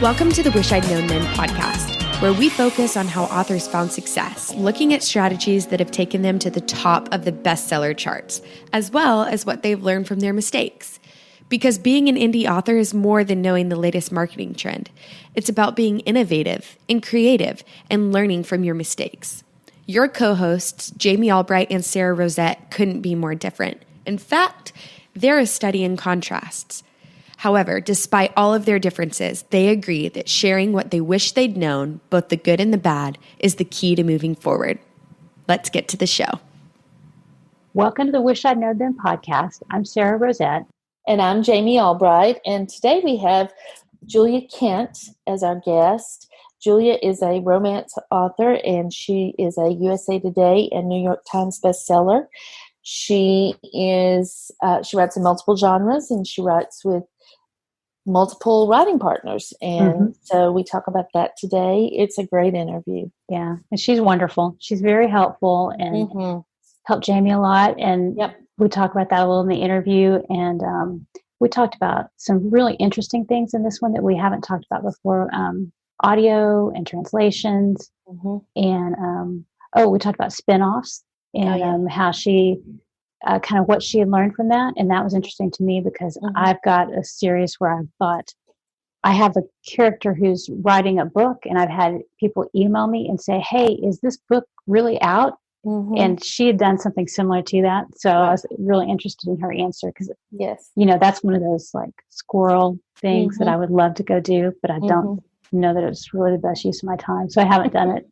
Welcome to the Wish I'd Known Then podcast, where we focus on how authors found success, looking at strategies that have taken them to the top of the bestseller charts, as well as what they've learned from their mistakes. Because being an indie author is more than knowing the latest marketing trend. It's about being innovative and creative and learning from your mistakes. Your co-hosts, Jami and Sara Rosette, couldn't be more different. In fact, they're a study in contrasts. However, despite all of their differences, they agree that sharing what they wish they'd known, both the good and the bad, is the key to moving forward. Let's get to the show. Welcome to the Wish I'd Known Then podcast. I'm Sara Rosette. And I'm Jami Albright. And today we have Julia Kent as our guest. Julia is a romance author, and she is a USA Today and New York Times bestseller. She writes in multiple genres, and she writes with multiple writing partners. And so we talk about that today. It's a great interview. Yeah. And she's wonderful. She's very helpful and helped Jami a lot. And we talk about that a little in the interview. And we talked about some really interesting things in this one that we haven't talked about before. Audio and translations. And we talked about spinoffs and how she kind of what she had learned from that. And that was interesting to me because I've got a series where I thought I have a character who's writing a book, and I've had people email me and say, hey, is this book really out? And she had done something similar to that. So I was really interested in her answer because, that's one of those like squirrel things that I would love to go do, but I don't know that it's really the best use of my time. So I haven't done it.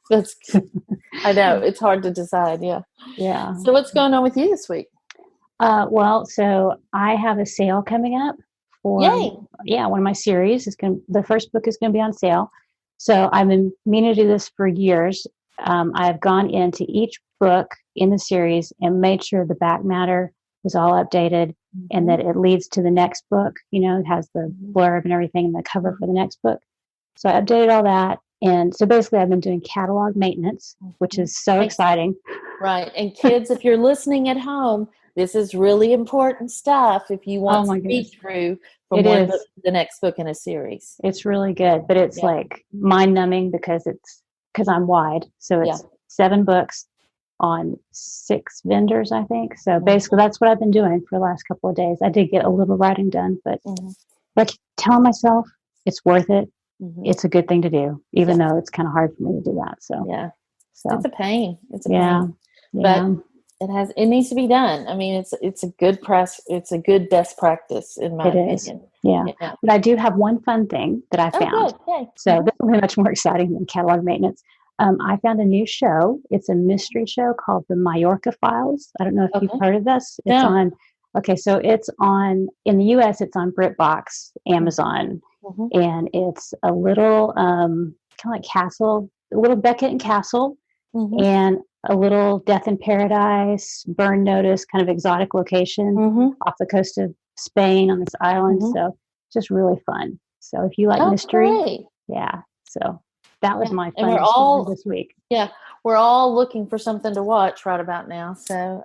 That's I know. It's hard to decide. Yeah. So what's going on with you this week? So I have a sale coming up for one of my series. The first book is going to be on sale. So I've been meaning to do this for years. I've gone into each book in the series and made sure the back matter is all updated and that it leads to the next book. It has the blurb and everything and the cover for the next book. So I updated all that. And so basically I've been doing catalog maintenance, which is so exciting. Right. And kids, if you're listening at home, this is really important stuff if you want to read through from one book to the next book in a series. It's really good, but it's like mind-numbing because I'm wide. So it's 7 books on 6 vendors, I think. So basically that's what I've been doing for the last couple of days. I did get a little writing done, but I keep telling myself it's worth it. It's a good thing to do, even though it's kind of hard for me to do that. So it's a pain. But it needs to be done. I mean, it's a good best practice in my opinion. Yeah. But I do have one fun thing that I found. So this will be much more exciting than catalog maintenance. I found a new show. It's a mystery show called the Mallorca Files. I don't know if you've heard of this. It's on. Okay, so it's on in the U.S. It's on BritBox, Amazon. And it's a little kind of like Castle, a little Beckett and Castle, and a little Death in Paradise, Burn Notice, kind of exotic location off the coast of Spain on this island. So it's just really fun. So if you like mystery, so that was my fun story this week. Yeah, we're all looking for something to watch right about now. So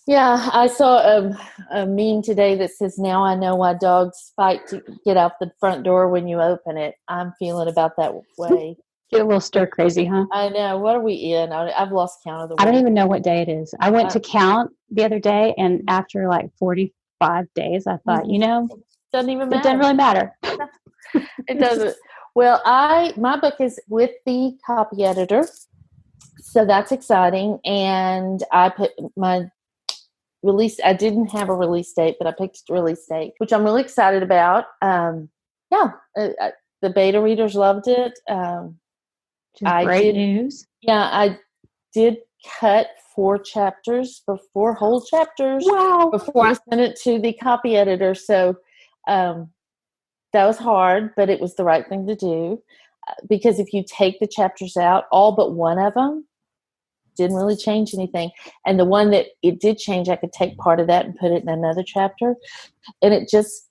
I saw a meme today that says, now I know why dogs fight to get out the front door when you open it. I'm feeling about that way. Get a little stir crazy, huh? I know. What are we in? I've lost count of the week. I don't even know what day it is. I went to count the other day, and after like 45 days, I thought, doesn't even matter. It doesn't really matter. It doesn't. Well, my book is with the copy editor, so that's exciting. And I put my release. I didn't have a release date, but I picked a release date, which I'm really excited about. The beta readers loved it. Great news. Yeah, I did cut 4 chapters, whole chapters. Wow. Before I sent it to the copy editor. So that was hard, but it was the right thing to do. Because if you take the chapters out, all but one of them didn't really change anything. And the one that it did change, I could take part of that and put it in another chapter. And it just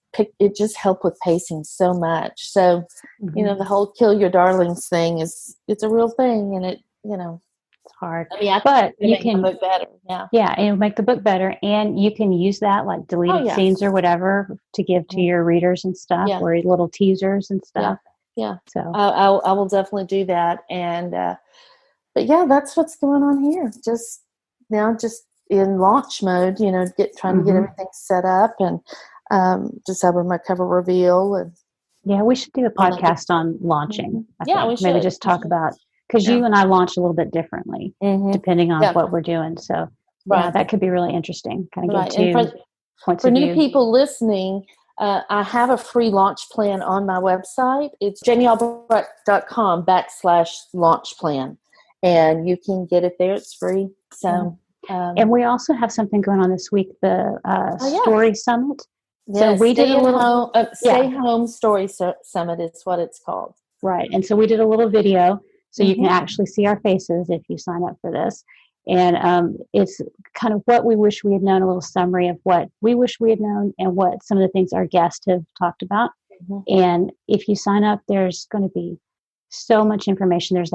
helped with pacing so much. So, the whole kill your darlings thing it's a real thing. And it's hard. I mean, but you make can the book better. Yeah. Yeah, and it'll make the book better. And you can use that like deleted scenes or whatever to give to your readers and stuff, or little teasers and stuff. Yeah. So I will definitely do that. And but yeah, that's what's going on here. Just now, just in launch mode. Trying to get everything set up and just having my cover reveal. And yeah, we should do a podcast on launching. I think. We should. Maybe just talk about, because you and I launch a little bit differently depending on what we're doing. So yeah, that could be really interesting. Kind of get two points of view. For new people listening, I have a free launch plan on my website. It's jamialbright.com/launch plan. And you can get it there. It's free. So, and we also have something going on this week, the Story Summit. So we did a little Stay Home Story Summit is what it's called. Right. And so we did a little video, so you can actually see our faces if you sign up for this. And it's kind of what we wish we had known, a little summary of what we wish we had known and what some of the things our guests have talked about. And if you sign up, there's going to be so much information. There's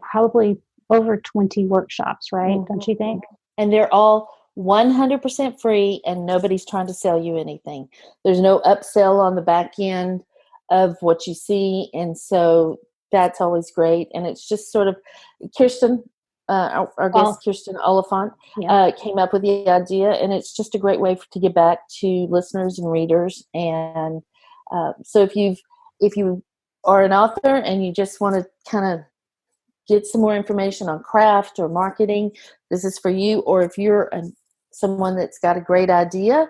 probably over 20 workshops, right? Don't you think? And they're all 100% free, and nobody's trying to sell you anything. There's no upsell on the back end of what you see. And so that's always great. And it's just sort of Kirsten, our guest Kirsten Oliphant, came up with the idea, and it's just a great way to give back to listeners and readers. And so if you are an author and you just want to kind of get some more information on craft or marketing, this is for you. Or if you're someone that's got a great idea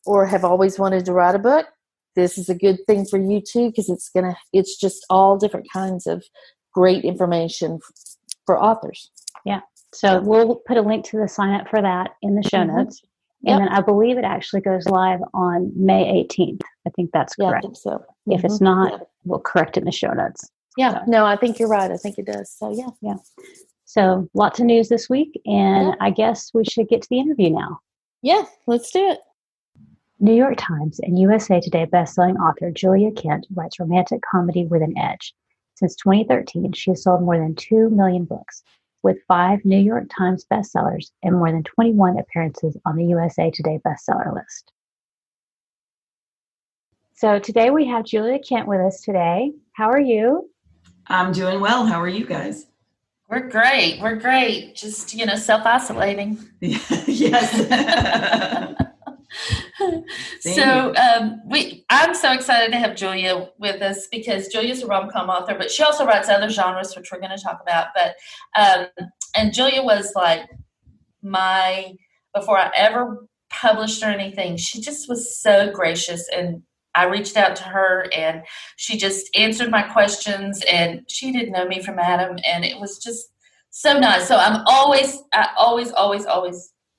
or have always wanted to write a book, this is a good thing for you too, because it's just all different kinds of great information for authors. Yeah. So we'll put a link to the sign up for that in the show notes. And then I believe it actually goes live on May 18th. I think that's correct. I think so. If it's not, we'll correct it in the show notes. Yeah. No, I think you're right. I think it does. So yeah. So lots of news this week, and I guess we should get to the interview now. Yeah, let's do it. New York Times and USA Today bestselling author Julia Kent writes romantic comedy with an edge. Since 2013, she has sold more than 2 million books, with 5 New York Times bestsellers and more than 21 appearances on the USA Today bestseller list. So today we have Julia Kent with us today. How are you? I'm doing well. How are you guys? We're great. Just, self-isolating. Yes. So I'm so excited to have Julia with us, because Julia's a rom-com author, but she also writes other genres, which we're going to talk about. But and Julia was like before I ever published or anything, she just was so gracious, and I reached out to her and she just answered my questions, and she didn't know me from Adam, and it was just so nice. So I always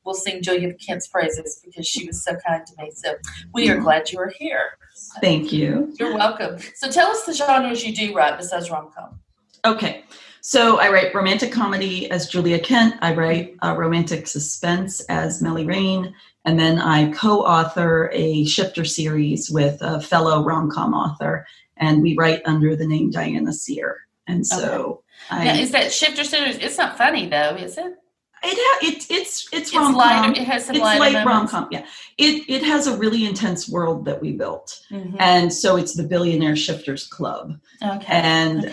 will sing Julia Kent's praises, because she was so kind to me. So we are glad you are here. Thank you. You're welcome. So tell us the genres you do write besides rom-com. Okay. So I write romantic comedy as Julia Kent. I write romantic suspense as Melly Rain. And then I co-author a shifter series with a fellow rom-com author. And we write under the name Diana Sear. And so now, is that shifter series? It's not funny though, is it? It's rom-com. Lighter. It has some light rom-com. Yeah, it has a really intense world that we built, and so it's the Billionaire Shifters Club. Okay, and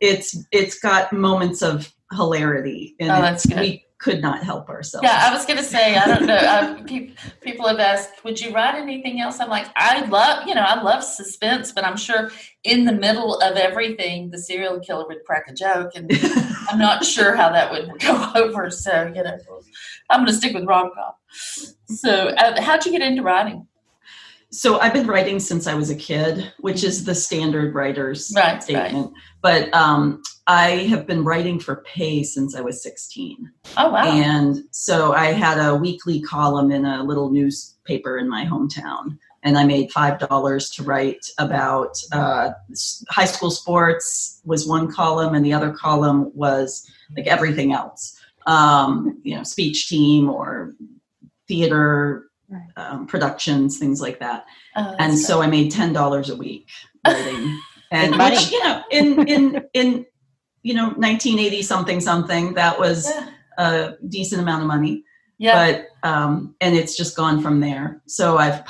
it's got moments of hilarity in it. That's good. We could not help ourselves. Yeah, I was going to say, I don't know. People have asked, would you write anything else? I'm like, I love suspense, but I'm sure in the middle of everything, the serial killer would crack a joke, and I'm not sure how that would go over. So, I'm going to stick with rom-com. So, how'd you get into writing? So I've been writing since I was a kid, which is the standard writer's statement. But I have been writing for pay since I was 16. Oh, wow. And so I had a weekly column in a little newspaper in my hometown. And I made $5 to write about high school sports was one column, and the other column was like everything else, speech team or theater productions, things like that. And so I made $10 a week writing. And which, in 1980 something, that was a decent amount of money. Yeah. But, and it's just gone from there. So I've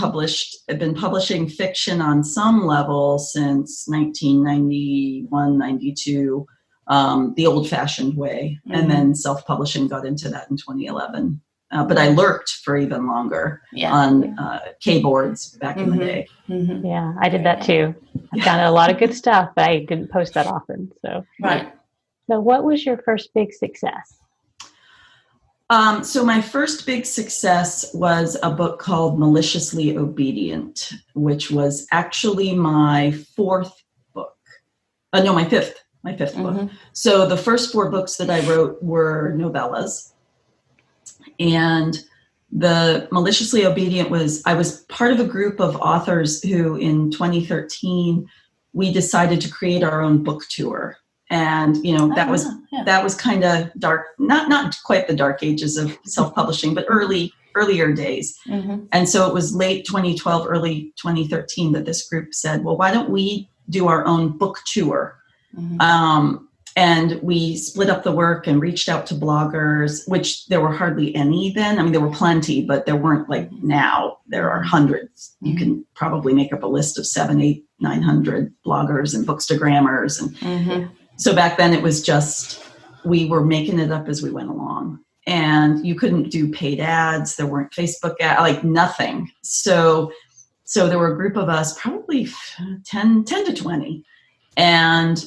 been publishing fiction on some level since 1991, 92, the old fashioned way. Mm-hmm. And then self-publishing got into that in 2011. But I lurked for even longer on K-boards back in the day. Mm-hmm. Yeah, I did that too. I found a lot of good stuff, but I didn't post that often. So, right. So what was your first big success? So my first big success was a book called Maliciously Obedient, which was actually my fourth book. My fifth book. So the first 4 books that I wrote were novellas. And the Maliciously Obedient I was part of a group of authors who in 2013, we decided to create our own book tour. And, that was kind of dark, not quite the dark ages of self-publishing, but earlier days. Mm-hmm. And so it was late 2012, early 2013 that this group said, well, why don't we do our own book tour? Mm-hmm. And we split up the work and reached out to bloggers, which there were hardly any then. I mean, there were plenty, but there weren't like now. There are hundreds. Mm-hmm. You can probably make up a list of 700, 800, 900 bloggers and bookstagrammers. And so back then it was just, we were making it up as we went along. And you couldn't do paid ads. There weren't Facebook ads, like nothing. So there were a group of us, probably 10 to 20. And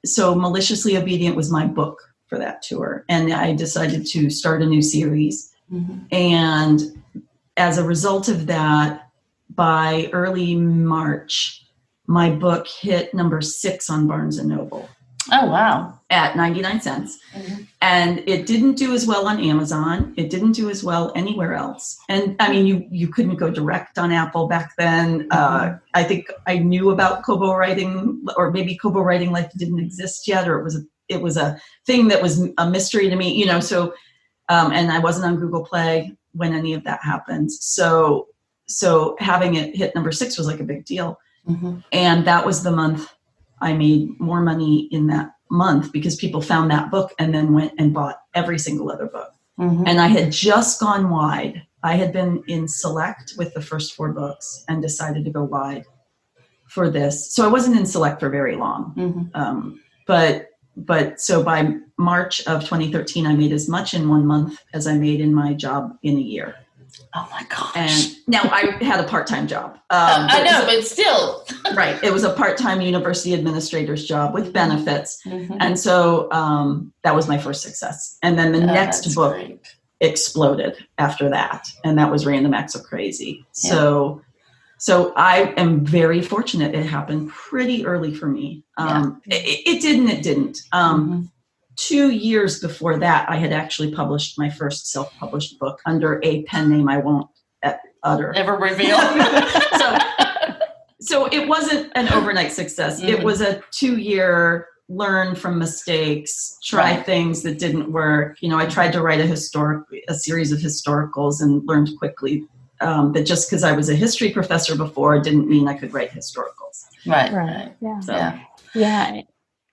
so Maliciously Obedient was my book for that tour. And I decided to start a new series. Mm-hmm. And as a result of that, by early March, my book hit number 6 on Barnes & Noble. Oh, wow. At 99 cents. Mm-hmm. And it didn't do as well on Amazon. It didn't do as well anywhere else. And I mean, you couldn't go direct on Apple back then. Mm-hmm. I think I knew about Kobo writing, or maybe Kobo writing like didn't exist yet, or it was a thing that was a mystery to me, so, and I wasn't on Google Play when any of that happened. So having it hit number 6 was like a big deal. Mm-hmm. And that was the month I made more money in that month because people found that book and then went and bought every single other book. Mm-hmm. And I had just gone wide. I had been in Select with the first 4 books and decided to go wide for this. So I wasn't in Select for very long. Mm-hmm. But so by March of 2013, I made as much in 1 month as I made in my job in a year. Oh my gosh. And now I had a part-time job. I know, but still. Right. It was a part-time university administrator's job with benefits. Mm-hmm. And so that was my first success. And then the next book exploded after that. And that was Random Acts of Crazy. Yeah. So I am very fortunate. It happened pretty early for me. It didn't. 2 years before that, I had actually published my first self-published book under a pen name I won't utter. Never reveal. So it wasn't an overnight success. Mm-hmm. It was a 2-year learn from mistakes, try things that didn't work. I tried to write a series of historicals and learned quickly that just because I was a history professor before didn't mean I could write historicals. Right. Yeah.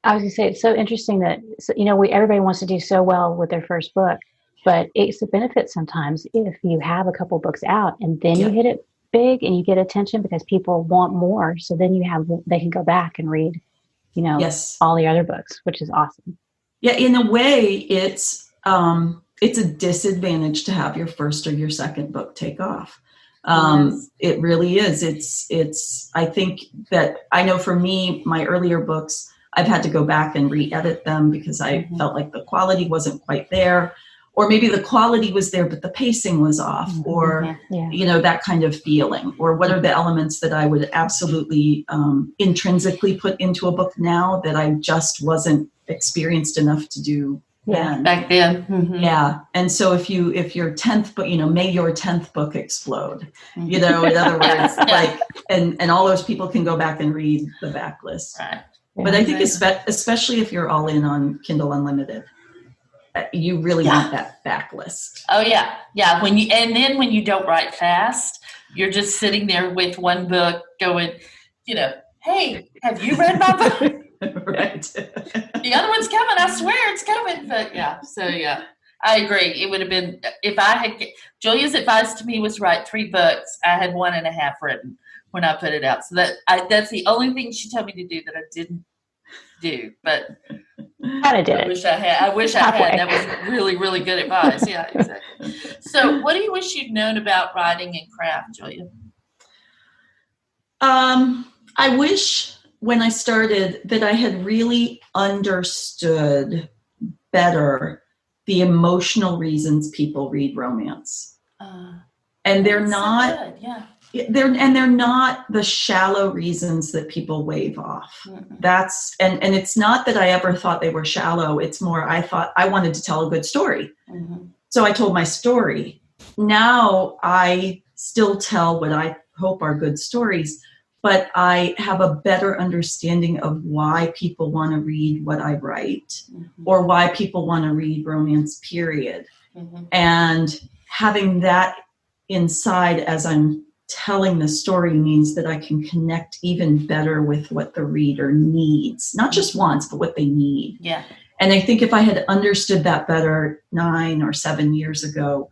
I was going to say, it's so interesting that, everybody wants to do so well with their first book, but it's a benefit sometimes if you have a couple books out and then you hit it big and you get attention because people want more. So then they can go back and read, all the other books, which is awesome. Yeah. In a way, it's a disadvantage to have your first or your second book take off. It really is. I think that I know for me, my earlier books, I've had to go back and re-edit them because I felt like the quality wasn't quite there, or maybe the quality was there, but the pacing was off, or, that kind of feeling, or what are the elements that I would absolutely intrinsically put into a book now that I just wasn't experienced enough to do then. Back then. Mm-hmm. Yeah. And so if your 10th book, may your 10th book explode, in other words, and all those people can go back and read the backlist. Right. But I think especially if you're all in on Kindle Unlimited, you really want that backlist. Oh yeah. Yeah. When you don't write fast, you're just sitting there with one book going, hey, have you read my book? Right. The other one's coming. I swear it's coming. But yeah, so yeah, I agree. It would have been, if I had, Julia's advice to me was write 3 books. I had 1.5 written when I put it out. So that's the only thing she told me to do that I didn't do. But I wish I had. That was really, really good advice. Yeah, exactly. So what do you wish you'd known about writing and craft, Julia? I wish when I started that I had really understood better the emotional reasons people read romance. And they're not, so yeah. They're not the shallow reasons that people wave off. Mm-hmm. That's, and it's not that I ever thought they were shallow. It's more, I thought I wanted to tell a good story. Mm-hmm. So I told my story. Now I still tell what I hope are good stories, but I have a better understanding of why people want to read what I write, mm-hmm. or why people want to read romance, period. Mm-hmm. And having that inside as I'm telling the story means that I can connect even better with what the reader needs, not just wants, but what they need. Yeah. And I think if I had understood that better 9 or 7 years ago,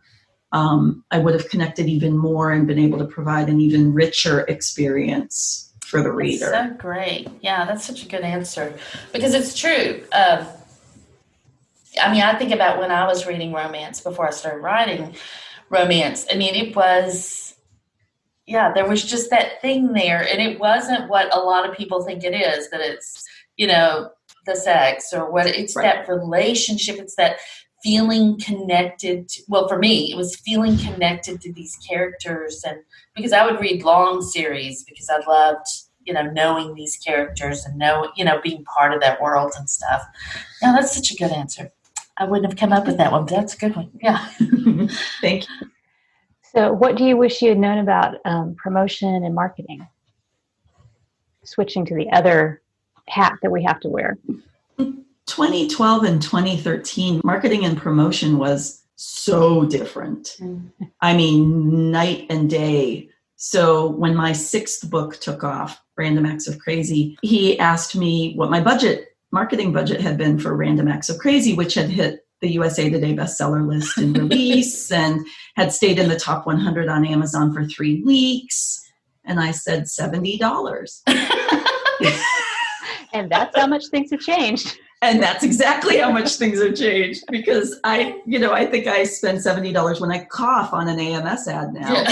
I would have connected even more and been able to provide an even richer experience for the reader. That's so great. Yeah, that's such a good answer because it's true. I think about when I was reading romance before I started writing romance. I mean, it was, there was just that thing there, and it wasn't what a lot of people think it is, that it's, the sex or what, it's right. That relationship, it's that feeling connected to, well, for me, it was feeling connected to these characters, and because I would read long series because I loved, knowing these characters and being part of that world and stuff. Now, that's such a good answer. I wouldn't have come up with that one, but that's a good one. Yeah. Thank you. So what do you wish you had known about promotion and marketing? Switching to the other hat that we have to wear. 2012 and 2013, marketing and promotion was so different. Mm-hmm. I mean, night and day. So when my 6th book took off, Random Acts of Crazy, he asked me what my marketing budget had been for Random Acts of Crazy, which had hit the USA Today bestseller list in release and had stayed in the top 100 on Amazon for 3 weeks. And I said $70. And that's how much things have changed. And that's exactly how much things have changed, because I think I spend $70 when I cough on an AMS ad now,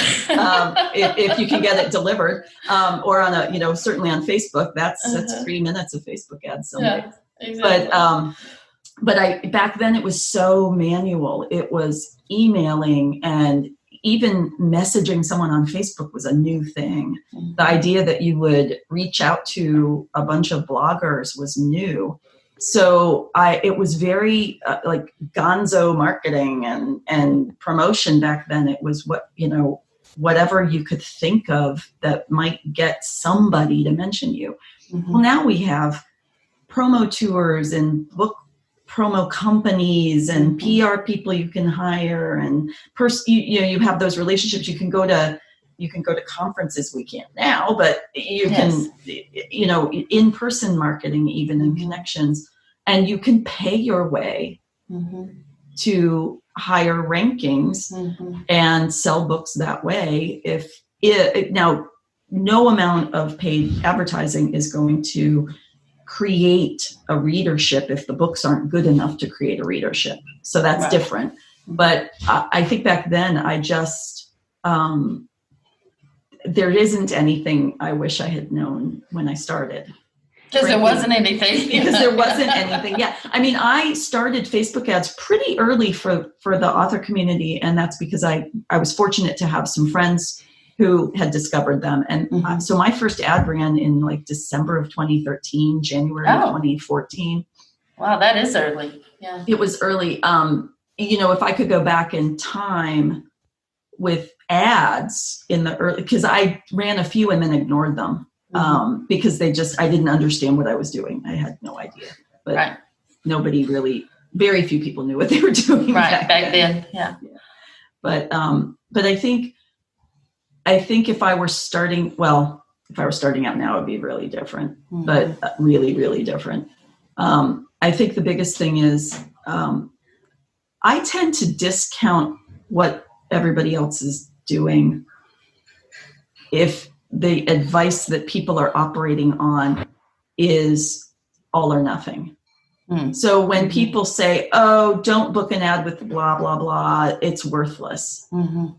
if you can get it delivered, or on certainly on Facebook. That's 3 minutes of Facebook ads some days. Exactly. But back then it was so manual. It was emailing, and even messaging someone on Facebook was a new thing. Mm-hmm. The idea that you would reach out to a bunch of bloggers was new. So it was very like gonzo marketing and promotion back then. It was whatever you could think of that might get somebody to mention you. Mm-hmm. Well, now we have promo tours and book promo companies and PR people you can hire, and you have those relationships. You can go to conferences. We can't now, but you can, in-person marketing even, and connections, and you can pay your way to higher rankings and sell books that way. Now, no amount of paid advertising is going to create a readership if the books aren't good enough to create a readership. So that's right. Different. But I think back then I just, there isn't anything I wish I had known when I started. Because there wasn't anything. Because there wasn't anything. Yeah. I mean, I started Facebook ads pretty early for the author community. And that's because I was fortunate to have some friends who had discovered them. And so my first ad ran in like December of 2013, January of 2014. Wow, that is early. Yeah. It was early. If I could go back in time with ads in the early, because I ran a few and then ignored them because I didn't understand what I was doing. I had no idea. But nobody really, very few people knew what they were doing. Right, back then. Yeah. But I think if I were starting, if I were starting out now, it'd be really different, but really, really different. I think the biggest thing is I tend to discount what everybody else is doing if the advice that people are operating on is all or nothing. So when people say, oh, don't book an ad with blah, blah, blah, it's worthless.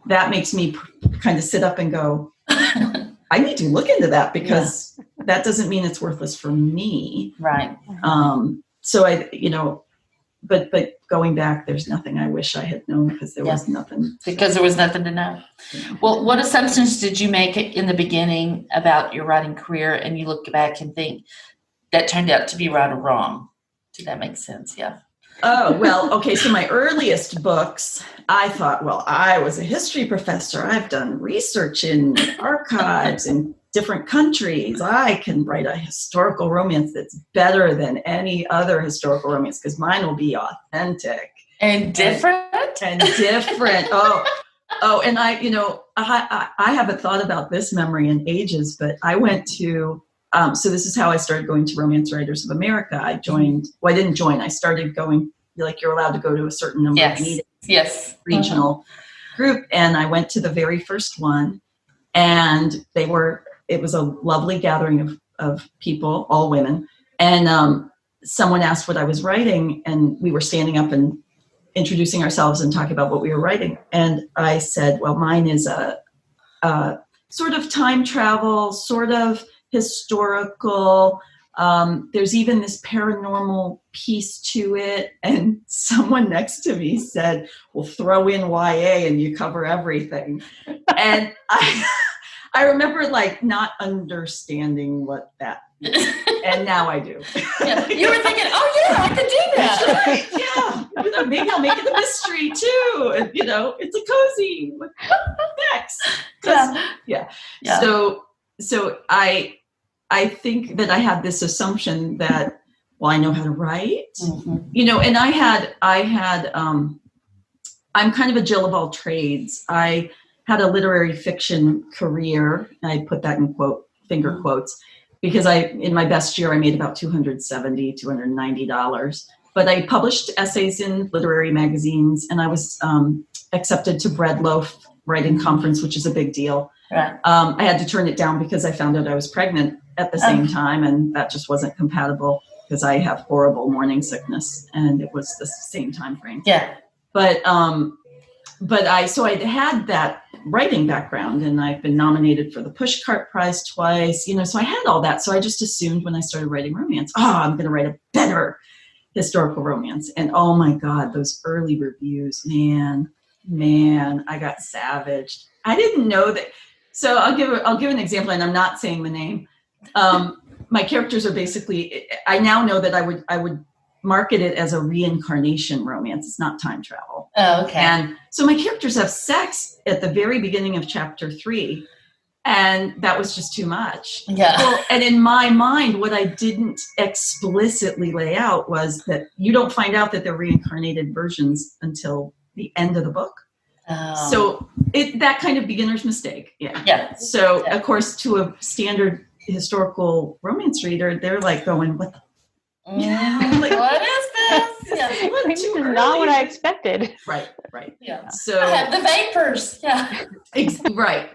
That makes me kind of sit up and go, I need to look into that because that doesn't mean it's worthless for me. Right. So but going back, there's nothing I wish I had known because there was nothing. Because there was nothing to know. Well, what assumptions did you make in the beginning about your writing career, and you look back and think that turned out to be right or wrong? Did that make sense? Yeah. Oh, well, okay. So my earliest books, I thought, well, I was a history professor. I've done research in archives in different countries. I can write a historical romance that's better than any other historical romance because mine will be authentic. And different? And different. Oh, and I haven't thought about this memory in ages, but I went to, so this is how I started going to Romance Writers of America. I didn't join. I started going, like you're allowed to go to a certain number of meetings. Regional group. And I went to the very first one, and it was a lovely gathering of people, all women. And someone asked what I was writing, and we were standing up and introducing ourselves and talking about what we were writing. And I said, well, mine is a sort of time travel, sort of historical. There's even this paranormal piece to it. And someone next to me said, well, throw in YA and you cover everything. And I remember not understanding what that meant. And now I do. You were thinking, oh yeah, I could do that. That's right. Yeah. Maybe I'll make it a mystery too. And, it's a cozy with sex. Yeah. So I think that I had this assumption that, well, I know how to write, and I had, I'm kind of a Jill of all trades. I had a literary fiction career. I put that in finger quotes, because in my best year, I made about $290. But I published essays in literary magazines, and I was accepted to Breadloaf Writing Conference, which is a big deal. Right. I had to turn it down because I found out I was pregnant at the same time, and that just wasn't compatible because I have horrible morning sickness, and it was the same time frame. Yeah. But I had that writing background, and I've been nominated for the Pushcart Prize twice, so I had all that. So I just assumed when I started writing romance, I'm going to write a better historical romance. And oh my God, those early reviews, man, I got savaged. I didn't know that. So I'll give an example, and I'm not saying the name. My characters are basically, I now know that I would market it as a reincarnation romance. It's not time travel. Oh, okay. And so my characters have sex at the very beginning of chapter 3, and that was just too much. Yeah. Well, and in my mind, what I didn't explicitly lay out was that you don't find out that they're reincarnated versions until the end of the book. Oh. So that kind of beginner's mistake. Yeah. Yeah. So of course, to a standard historical romance reader, they're like going, what the what is this? This is not what I expected. Right. Yeah. So I have the vapors. Yeah.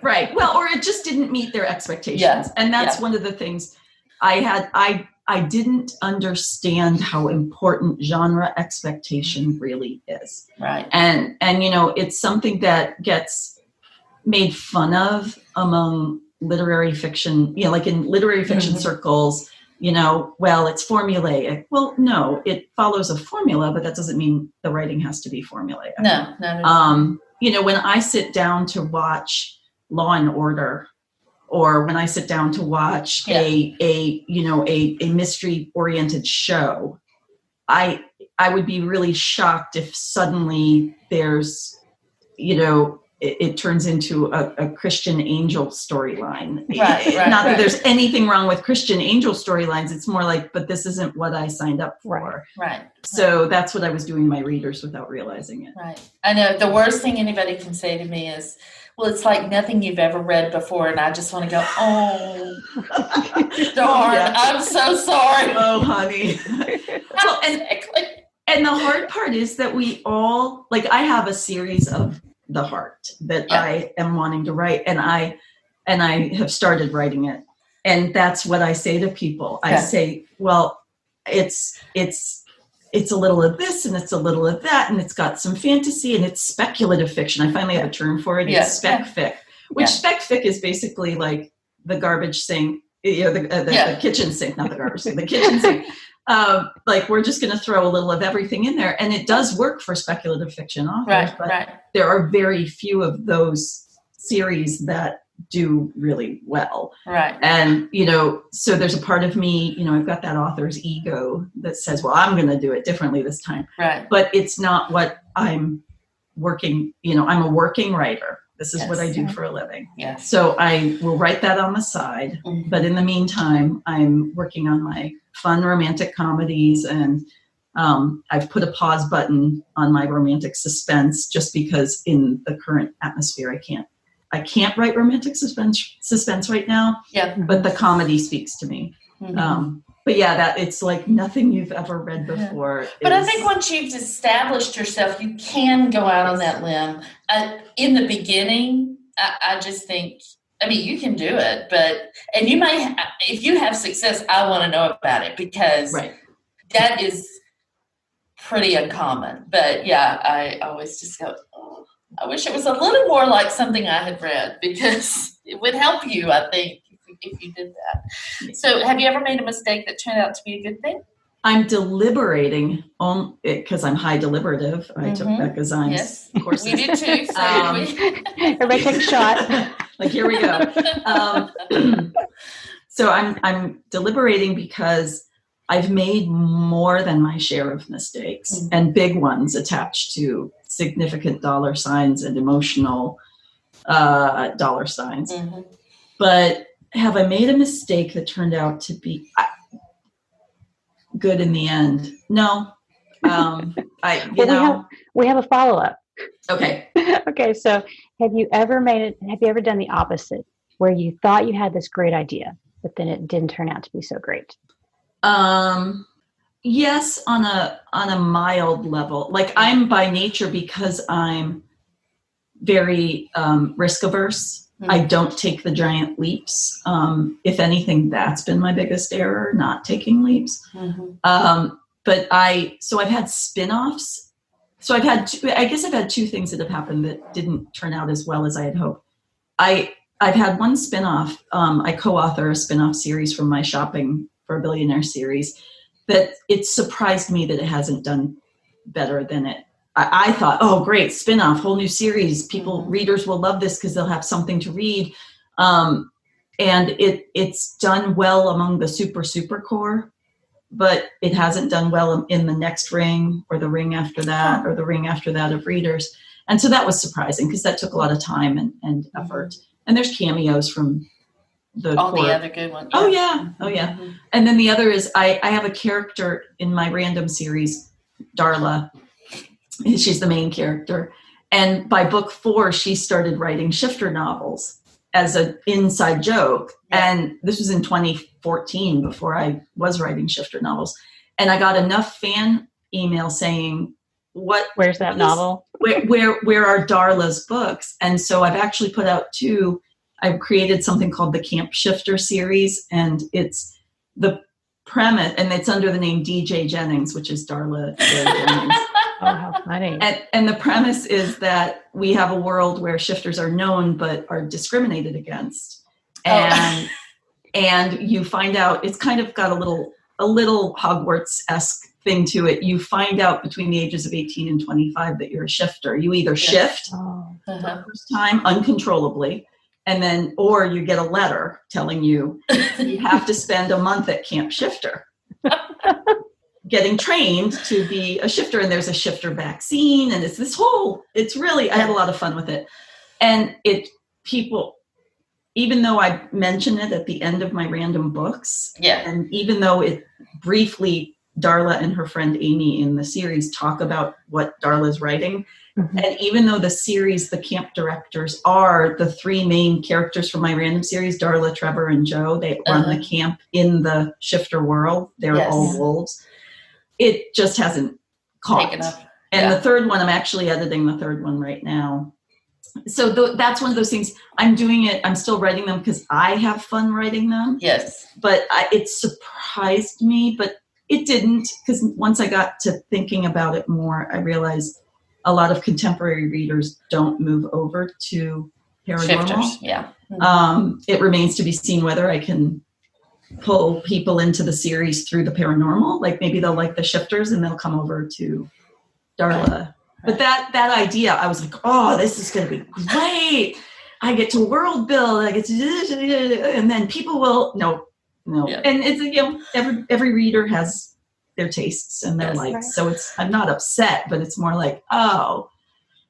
Right. Well, or it just didn't meet their expectations. Yeah. And that's one of the things I didn't understand how important genre expectation really is. Right. And it's something that gets made fun of among literary fiction, like in literary fiction circles. Well, it's formulaic. Well, no, it follows a formula, but that doesn't mean the writing has to be formulaic. No. When I sit down to watch Law and Order, or when I sit down to watch a mystery oriented show, I would be really shocked if suddenly there's, it turns into a Christian angel storyline. Right. Not that there's anything wrong with Christian angel storylines. It's more like, but this isn't what I signed up for. Right. So that's what I was doing my readers without realizing it. Right. I know the worst thing anybody can say to me is, well, it's like nothing you've ever read before. And I just want to go, oh, darn, yeah. I'm so sorry. Oh, honey. Well, and the hard part is that we all, like, I have a series of The Heart that I am wanting to write, and I have started writing it. And that's what I say to people. I say, well, it's a little of this and it's a little of that, and it's got some fantasy and it's speculative fiction. I finally have a term for it. It's spec fic, which spec fic is basically like the garbage sink, the kitchen sink, not the garbage sink, the kitchen sink. Like, we're just going to throw a little of everything in there, and it does work for speculative fiction authors, but there are very few of those series that do really well. Right. And, so there's a part of me, I've got that author's ego that says, well, I'm going to do it differently this time. Right. But it's not what I'm working, I'm a working writer. This is what I do for a living. Yes. So I will write that on the side. Mm-hmm. But in the meantime, I'm working on my fun romantic comedies, and I've put a pause button on my romantic suspense just because in the current atmosphere, I can't write romantic suspense right now. Yeah. But the comedy speaks to me. Mm-hmm. But that it's like nothing you've ever read before. But I think once you've established yourself, you can go out on that limb. In the beginning, I just think, you can do it, and you may, if you have success, I want to know about it, because that is pretty uncommon. But I always just go, oh, I wish it was a little more like something I had read, because it would help you, I think, if you did that. So have you ever made a mistake that turned out to be a good thing? I'm deliberating on it because I'm high deliberative. I took Becca Zine's courses. We did too. Everybody take a shot. Like, here we go. So I'm deliberating because I've made more than my share of mistakes, and big ones attached to significant dollar signs and emotional dollar signs. Mm-hmm. But have I made a mistake that turned out to be good in the end? No. We have a follow-up. Okay. Okay. So have you ever done the opposite, where you thought you had this great idea, but then it didn't turn out to be so great? Yes, on a mild level. Like, I'm by nature, because I'm very risk averse. Mm-hmm. I don't take the giant leaps. If anything, that's been my biggest error, not taking leaps. Mm-hmm. But I've had spin-offs. So I've had two things that have happened that didn't turn out as well as I had hoped. I've had one spin-off. I co-author a spin-off series from my Shopping for a Billionaire series, that it surprised me that it hasn't done better than it. I thought, oh, great, spin-off, whole new series. Readers will love this because they'll have something to read. And it's done well among the super core, but it hasn't done well in the next ring or the ring after that or the ring after that of readers. And so that was surprising, because that took a lot of time and effort. And there's cameos from the other good ones. Oh, yeah. Mm-hmm. And then the other is I have a character in my random series, Darla. She's the main character. And by book 4, she started writing shifter novels as an inside joke. Yeah. And this was in 2014, before I was writing shifter novels. And I got enough fan email saying, where's that novel? Where are Darla's books? And so I've actually put out 2. I've created something called the Camp Shifter series, and it's the premise, and it's under the name DJ Jennings, which is Darla Jennings. Oh, how funny. And the premise is that we have a world where shifters are known but are discriminated against. And and you find out, it's kind of got a little Hogwarts-esque thing to it. You find out between the ages of 18 and 25 that you're a shifter. You either shift for the first time uncontrollably, and then, or you get a letter telling you you have to spend a month at Camp Shifter getting trained to be a shifter. And there's a shifter vaccine, and it's really, I had a lot of fun with it. And people, even though I mention it at the end of my random books, and even though it briefly, Darla and her friend Amy in the series talk about what Darla's writing, and even though the series, the camp directors are the three main characters from my random series, Darla, Trevor, and Joe, they run the camp in the shifter world. They're all wolves. It just hasn't caught. And the third one, I'm actually editing the third one right now. So that's one of those things. I'm doing it. I'm still writing them because I have fun writing them. Yes. But it surprised me, but it didn't, because once I got to thinking about it more, I realized a lot of contemporary readers don't move over to paranormal. Shifters, yeah. It remains to be seen whether I can pull people into the series through the paranormal. Like maybe they'll like the shifters and they'll come over to Darla. Right. But that idea, I was like, oh, this is going to be great. I get to world build. I get to, and then people will no. Yeah. And it's every reader has their tastes and their likes. So I'm not upset, but it's more like, oh.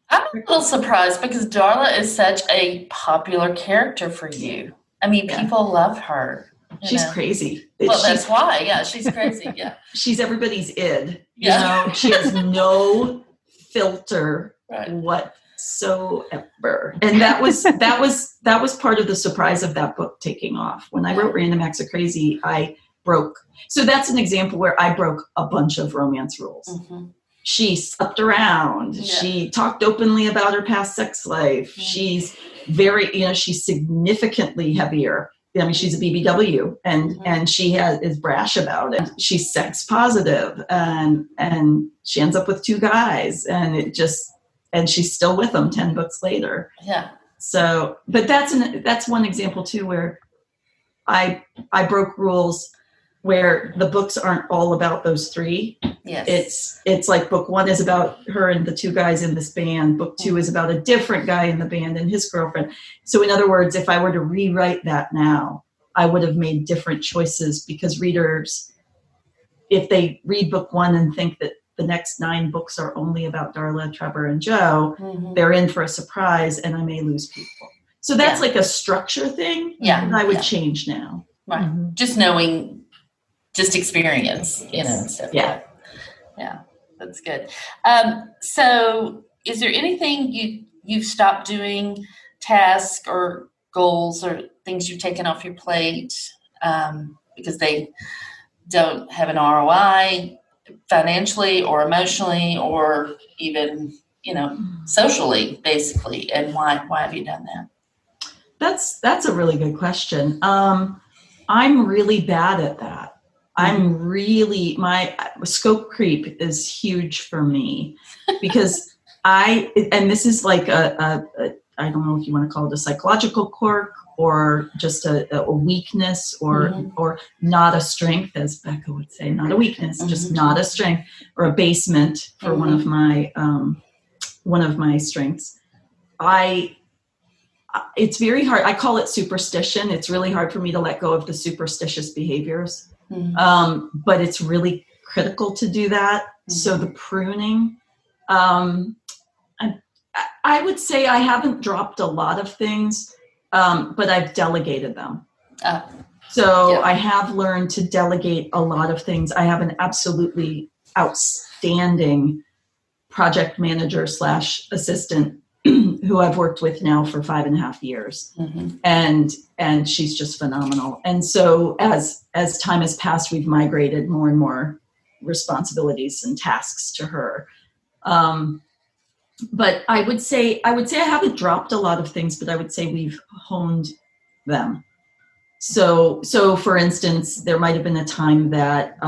I'm a little surprised because Darla is such a popular character for you. I mean, people love her. She's crazy. Well, that's why. Yeah, she's crazy. Yeah. She's everybody's id. You know, she has no filter whatsoever. And that was part of the surprise of that book taking off. When I wrote Random Acts of Crazy, I broke. So that's an example where I broke a bunch of romance rules. She slept around. She talked openly about her past sex life. She's she's significantly heavier. I mean, she's a BBW and she is brash about it. She's sex positive and she ends up with 2 guys and she's still with them 10 books later. Yeah. So, but that's one example too, where I broke rules where the books aren't all about those 3. Yes. It's like book 1 is about her and the 2 guys in this band. Book 2 is about a different guy in the band and his girlfriend. So in other words, if I were to rewrite that now, I would have made different choices because readers, if they read book 1 and think that the next 9 books are only about Darla, Trevor, and Joe, they're in for a surprise and I may lose people. So that's like a structure thing that I would change now. Right. Just knowing, just experience, and stuff. Yeah. Yeah, that's good. So is there anything you've stopped doing, tasks or goals or things you've taken off your plate because they don't have an ROI financially or emotionally or even, socially, basically? And why have you done that? That's a really good question. I'm really bad at that. I'm really, my scope creep is huge for me because and this is like I don't know if you want to call it a psychological quirk or just a weakness or not a strength, as Becca would say, not a weakness, just not a strength or a basement for one of my strengths. It's very hard. I call it superstition. It's really hard for me to let go of the superstitious behaviors. But it's really critical to do that. So the pruning, I would say I haven't dropped a lot of things, but I've delegated them. I have learned to delegate a lot of things. I have an absolutely outstanding project manager / assistant who I've worked with now for 5.5 years. And she's just phenomenal. And so as time has passed, we've migrated more and more responsibilities and tasks to her. But I would say I haven't dropped a lot of things, but I would say we've honed them. So for instance, there might have been a time that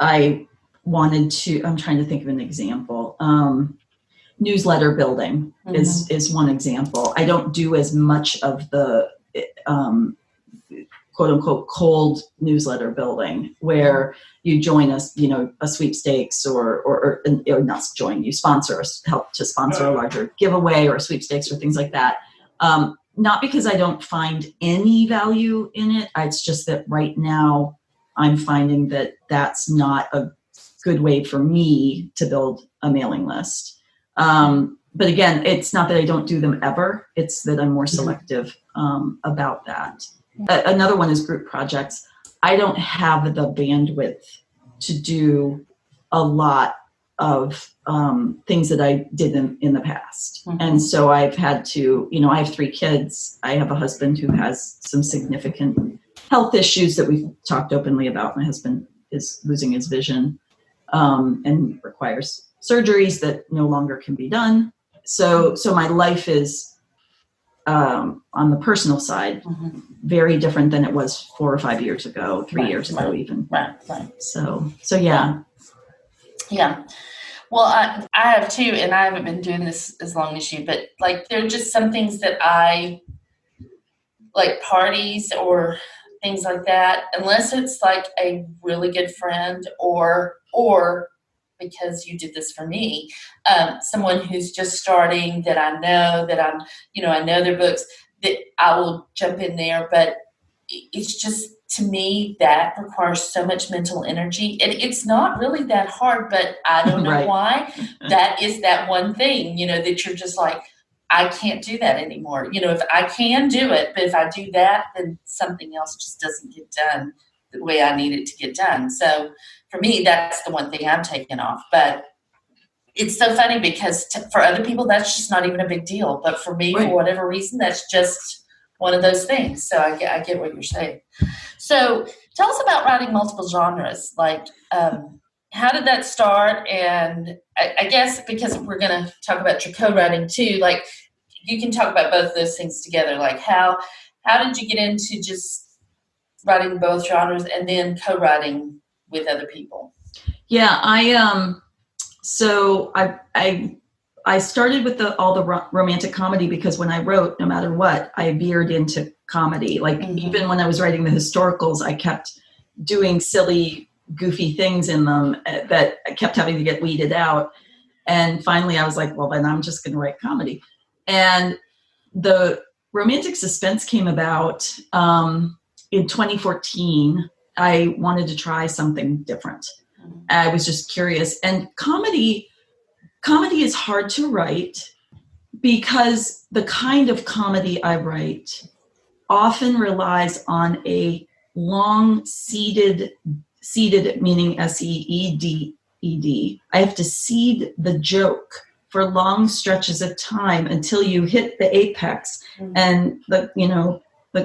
I wanted to, I'm trying to think of an example. Newsletter building is one example. I don't do as much of the quote unquote cold newsletter building where you join us, a sweepstakes or not join, you help to sponsor a larger giveaway or sweepstakes or things like that. Not because I don't find any value in it. It's just that right now I'm finding that that's not a good way for me to build a mailing list. but again, it's not that I don't do them ever. It's that I'm more selective about that. Another one is group projects. I don't have the bandwidth to do a lot of things that I did in the past. And so I've had to, I have 3 kids. I have a husband who has some significant health issues that we've talked openly about. My husband is losing his vision and requires surgeries that no longer can be done. So my life is on the personal side very different than it was 4 or 5 years ago, 3 years ago even. Right. So yeah. Yeah. Well, I have too, and I haven't been doing this as long as you, but like there are just some things that I like, parties or things like that, unless it's like a really good friend or because you did this for me, someone who's just starting that I know that I know their books, that I will jump in there. But it's just, to me, that requires so much mental energy. And it's not really that hard, but I don't know why. That is that one thing, that you're just like, I can't do that anymore. If I can do it, but if I do that, then something else just doesn't get done the way I need it to get done. So for me, that's the one thing I'm taking off. But it's so funny because for other people, that's just not even a big deal. But for me, for whatever reason, that's just one of those things. So I get what you're saying. So tell us about writing multiple genres. Like, how did that start? And I guess because we're going to talk about your co-writing too, like you can talk about both of those things together. Like how did you get into just writing both genres and then co-writing with other people? Yeah, I started with all the romantic comedy because when I wrote, no matter what, I veered into comedy. Like even when I was writing the historicals, I kept doing silly, goofy things in them that I kept having to get weeded out. And finally I was like, well, then I'm just going to write comedy. And the romantic suspense came about in 2014. I wanted to try something different. I was just curious. And comedy is hard to write because the kind of comedy I write often relies on a long seeded meaning SEEDED. I have to seed the joke for long stretches of time until you hit the apex and the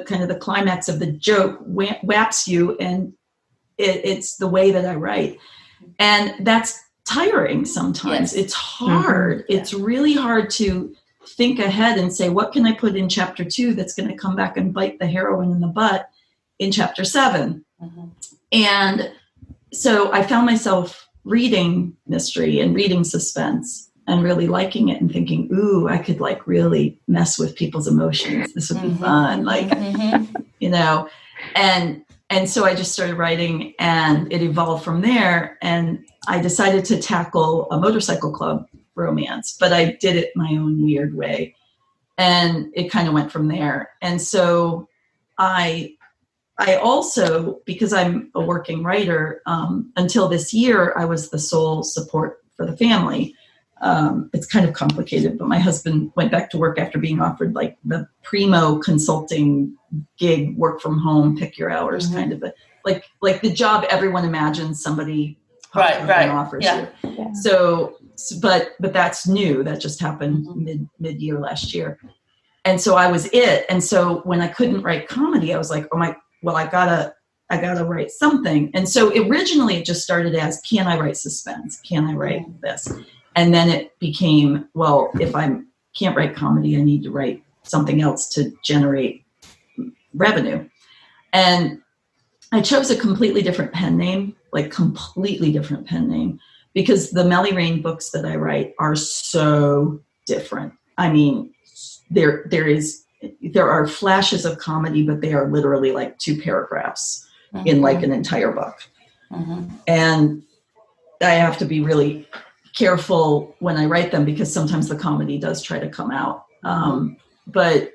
kind of the climax of the joke whaps you, and it's the way that I write. And that's tiring sometimes. Yes. It's hard. It's really hard to think ahead and say, what can I put in chapter 2 that's going to come back and bite the heroine in the butt in chapter 7? And so I found myself reading mystery and reading suspense and really liking it and thinking, ooh, I could like really mess with people's emotions. This would be fun. Like, and so I just started writing and it evolved from there. And I decided to tackle a motorcycle club romance, but I did it my own weird way. And it kind of went from there. And so I also, because I'm a working writer, until this year, I was the sole support for the family. It's kind of complicated, but my husband went back to work after being offered like the primo consulting gig, work from home, pick your hours kind of like the job everyone imagines somebody offers you. Yeah. So, but that's new. That just happened mid-year last year. And so I was it. And so when I couldn't write comedy, I was like, I gotta write something. And so originally it just started as, can I write suspense? Can I write this? And then it became, well, if I can't write comedy, I need to write something else to generate revenue. And I chose a completely different pen name, because the Melly Rain books that I write are so different. I mean, there are flashes of comedy, but they are literally like 2 paragraphs in like an entire book. And I have to be really careful when I write them because sometimes the comedy does try to come out. But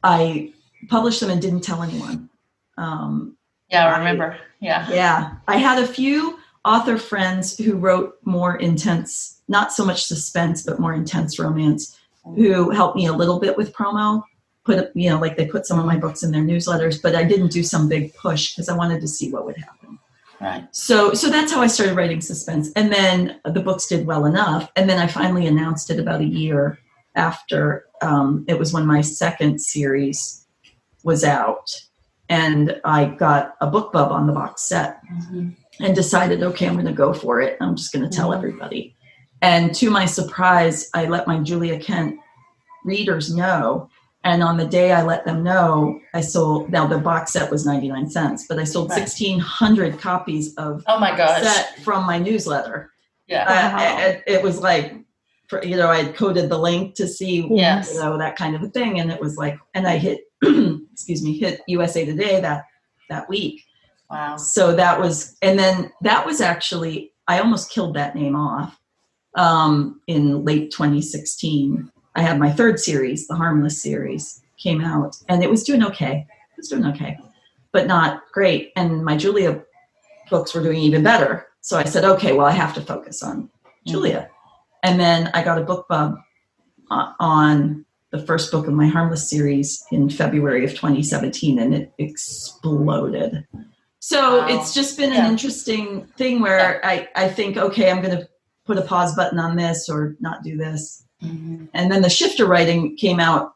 I published them and didn't tell anyone. I remember. Yeah. I had a few author friends who wrote more intense, not so much suspense, but more intense romance, who helped me a little bit with promo. Like they put some of my books in their newsletters, but I didn't do some big push because I wanted to see what would happen. Right. So that's how I started writing suspense. And then the books did well enough. And then I finally announced it about a year after. It was when my second series was out. And I got a BookBub on the box set and decided, okay, I'm going to go for it. I'm just going to tell everybody. And to my surprise, I let my Julia Kent readers know. And on the day I let them know, I sold, now the box set was 99 cents, but I sold 1,600 copies of set from my newsletter. Yeah. It was like, I had coded the link to see, that kind of a thing. And it was like, and I hit, hit USA Today that week. Wow. So that was, and then that was actually, I almost killed that name off in late 2016. I had my third series, the Harmless series, came out, and it was doing okay. It was doing okay, but not great. And my Julia books were doing even better. So I said, okay, well, I have to focus on Julia. And then I got a BookBub on the first book of my Harmless series in February of 2017, and it exploded. So it's just been an interesting thing where I think, okay, I'm going to put a pause button on this or not do this. And then the shifter writing came out.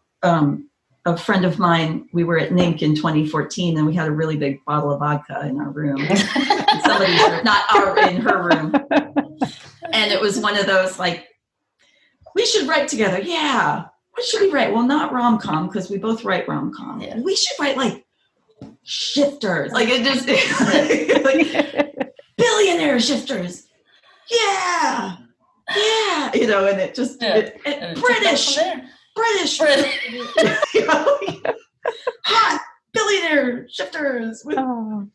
A friend of mine, we were at NINC in 2014, and we had a really big bottle of vodka in our room. In her room. And it was one of those like, we should write together. Yeah. What should we write? Well, not rom-com, because we both write rom-com. Yeah. We should write like shifters. Like it just like billionaire shifters. Yeah. Yeah. And it just British. Hot billionaire shifters.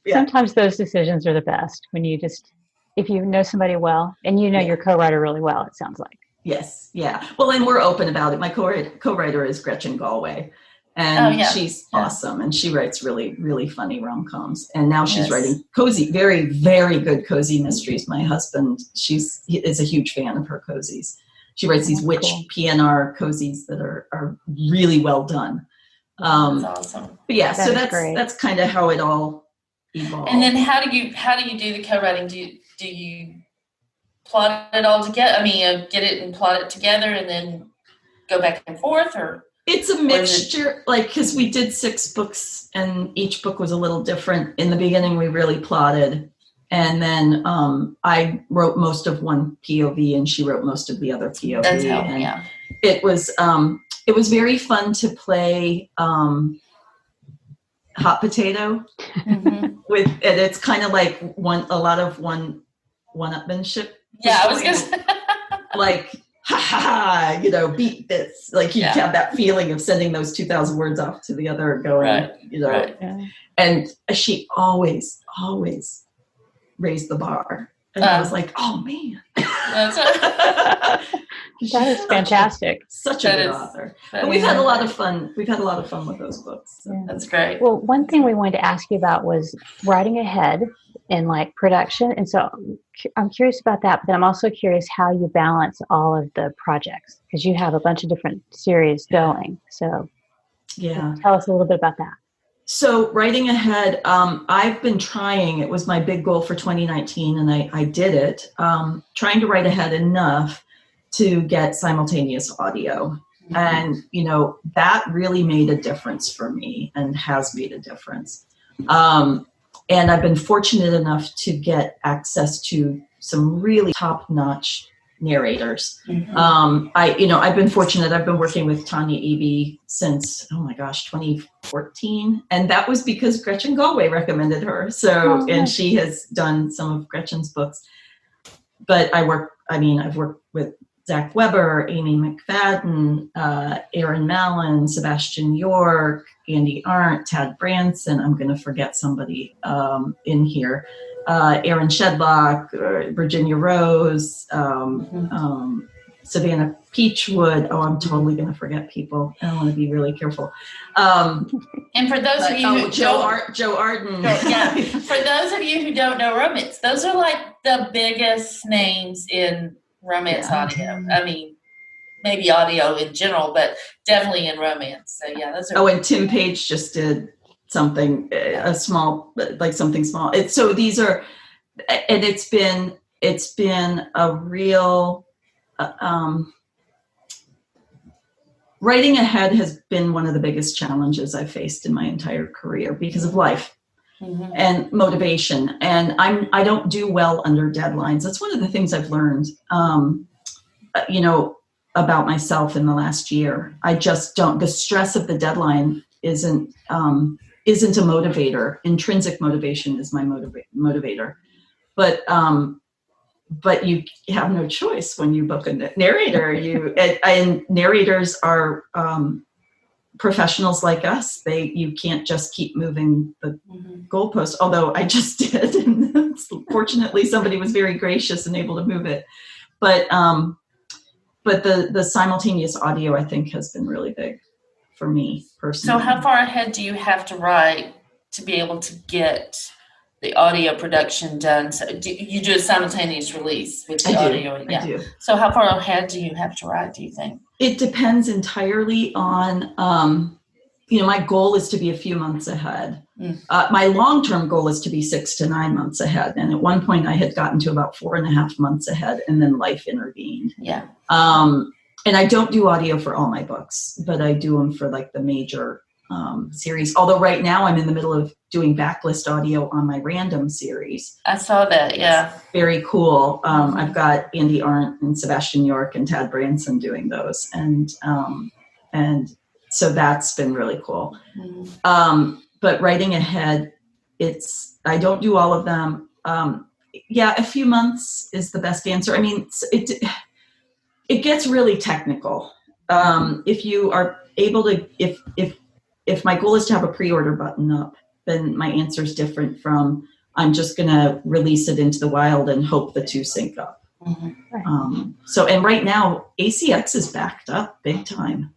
Sometimes those decisions are the best when you just, if you know somebody well and your co-writer really well, it sounds like. Yes. Yeah. Well, and we're open about it. My co-writer is Gretchen Galway, and she's awesome. And she writes really, really funny rom-coms. And now she's writing cozy, very, very good cozy mysteries. My husband, he is a huge fan of her cozies. She writes these witch PNR cozies that are really well done. That's awesome. But yeah, so that's kind of how it all evolved. And then how do you do the co-writing? Do you plot it all together? I mean, get it and plot it together and then go back and forth, or? It's a mixture, because we did 6 books and each book was a little different. In the beginning, we really plotted. And then I wrote most of one POV and she wrote most of the other POV. That's how, It was very fun to play hot potato with, and it's kind of like a lot of one-upmanship. Yeah, I was going to say. Like, ha ha ha, beat this. Like you have that feeling of sending those 2,000 words off to the other going, And she always raised the bar. And I was like, oh man. That is fantastic. Such a good author. But we've had a lot of fun. We've had a lot of fun with those books. So. That's great. Well, one thing we wanted to ask you about was writing ahead in production. And so I'm curious about that, but then I'm also curious how you balance all of the projects, because you have a bunch of different series going. So tell us a little bit about that. So writing ahead, I've been trying, it was my big goal for 2019 and I did it, trying to write ahead enough to get simultaneous audio. And, that really made a difference for me and has made a difference. And I've been fortunate enough to get access to some really top-notch narrators. I've been fortunate. I've been working with Tanya Eby since, 2014. And that was because Gretchen Galway recommended her. So, and she has done some of Gretchen's books. But I've worked with Zach Weber, Amy McFadden, Aaron Mallon, Sebastian York, Andy Arndt, Tad Branson. I'm going to forget somebody in here. Aaron Shedlock, Virginia Rose, Savannah Peachwood. Oh, I'm totally going to forget people. I want to be really careful. And for those of you who Joe Arden. For those of you who don't know romance, those are like the biggest names in romance audio. I mean, maybe audio in general, but definitely in romance. So yeah, those are. Oh, and Tim Page just did something something small. So these are, and it's been a real. Writing ahead has been one of the biggest challenges I've faced in my entire career because of life and motivation. And I don't do well under deadlines. That's one of the things I've learned, about myself in the last year. I just don't. The stress of the deadline isn't a motivator. Intrinsic motivation is my motivator, but you have no choice when you book a narrator. And narrators are professionals like us. You can't just keep moving the goalpost. Although I just did, and fortunately somebody was very gracious and able to move it. But the simultaneous audio, I think, has been really big for me personally. So how far ahead do you have to write to be able to get the audio production done? So you do a simultaneous release with the audio? I do. So how far ahead do you have to write, do you think? It depends entirely on, my goal is to be a few months ahead. My long-term goal is to be 6 to 9 months ahead. And at one point I had gotten to about 4.5 months ahead, and then life intervened. Yeah. And I don't do audio for all my books, but I do them for like the major series. Although right now I'm in the middle of doing backlist audio on my random series. I saw that. Yeah. It's very cool. I've got Andy Arndt and Sebastian York and Tad Branson doing those. And so that's been really cool. But writing ahead, I don't do all of them. A few months is the best answer. I mean, it gets really technical. If you are able to, if my goal is to have a pre-order button up, then my answer is different from I'm just going to release it into the wild and hope the two sync up. And right now ACX is backed up big time.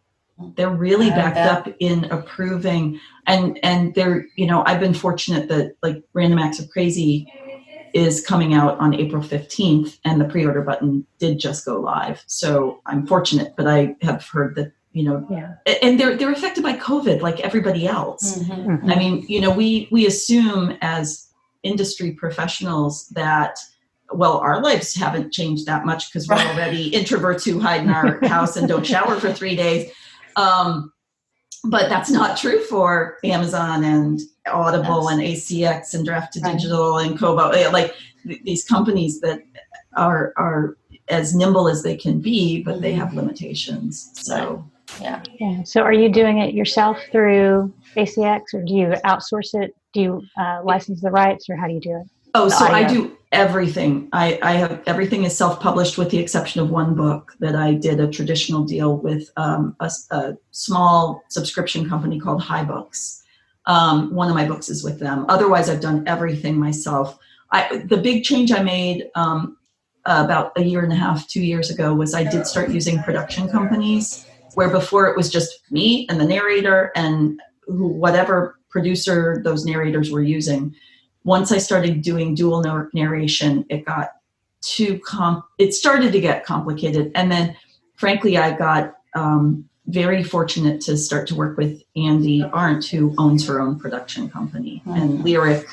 They're really backed up in approving, and they're, I've been fortunate that like Random Acts of Crazy is coming out on April 15th, and the pre-order button did just go live. So I'm fortunate, but I have heard that, and they're affected by COVID like everybody else. I mean, we assume as industry professionals that, well, our lives haven't changed that much because we're already introverts who hide in our house and don't shower for 3 days. But that's not true for Amazon and Audible and ACX and Draft to Digital and Kobo. Like these companies that are as nimble as they can be, but they have limitations. So yeah. So are you doing it yourself through ACX, or do you outsource it? Do you license the rights, or how do you do it? Oh, so I do everything. I have everything is self-published with the exception of one book that I did a traditional deal with a small subscription company called High Books. One of my books is with them. Otherwise, I've done everything myself. The big change I made about 1.5 years, 2 years ago was I did start using production companies, where before it was just me and the narrator and whatever producer those narrators were using. Once I started doing dual narration, it got it started to get complicated. And then frankly, I got very fortunate to start to work with Andy Arndt, who owns her own production company. And Lyric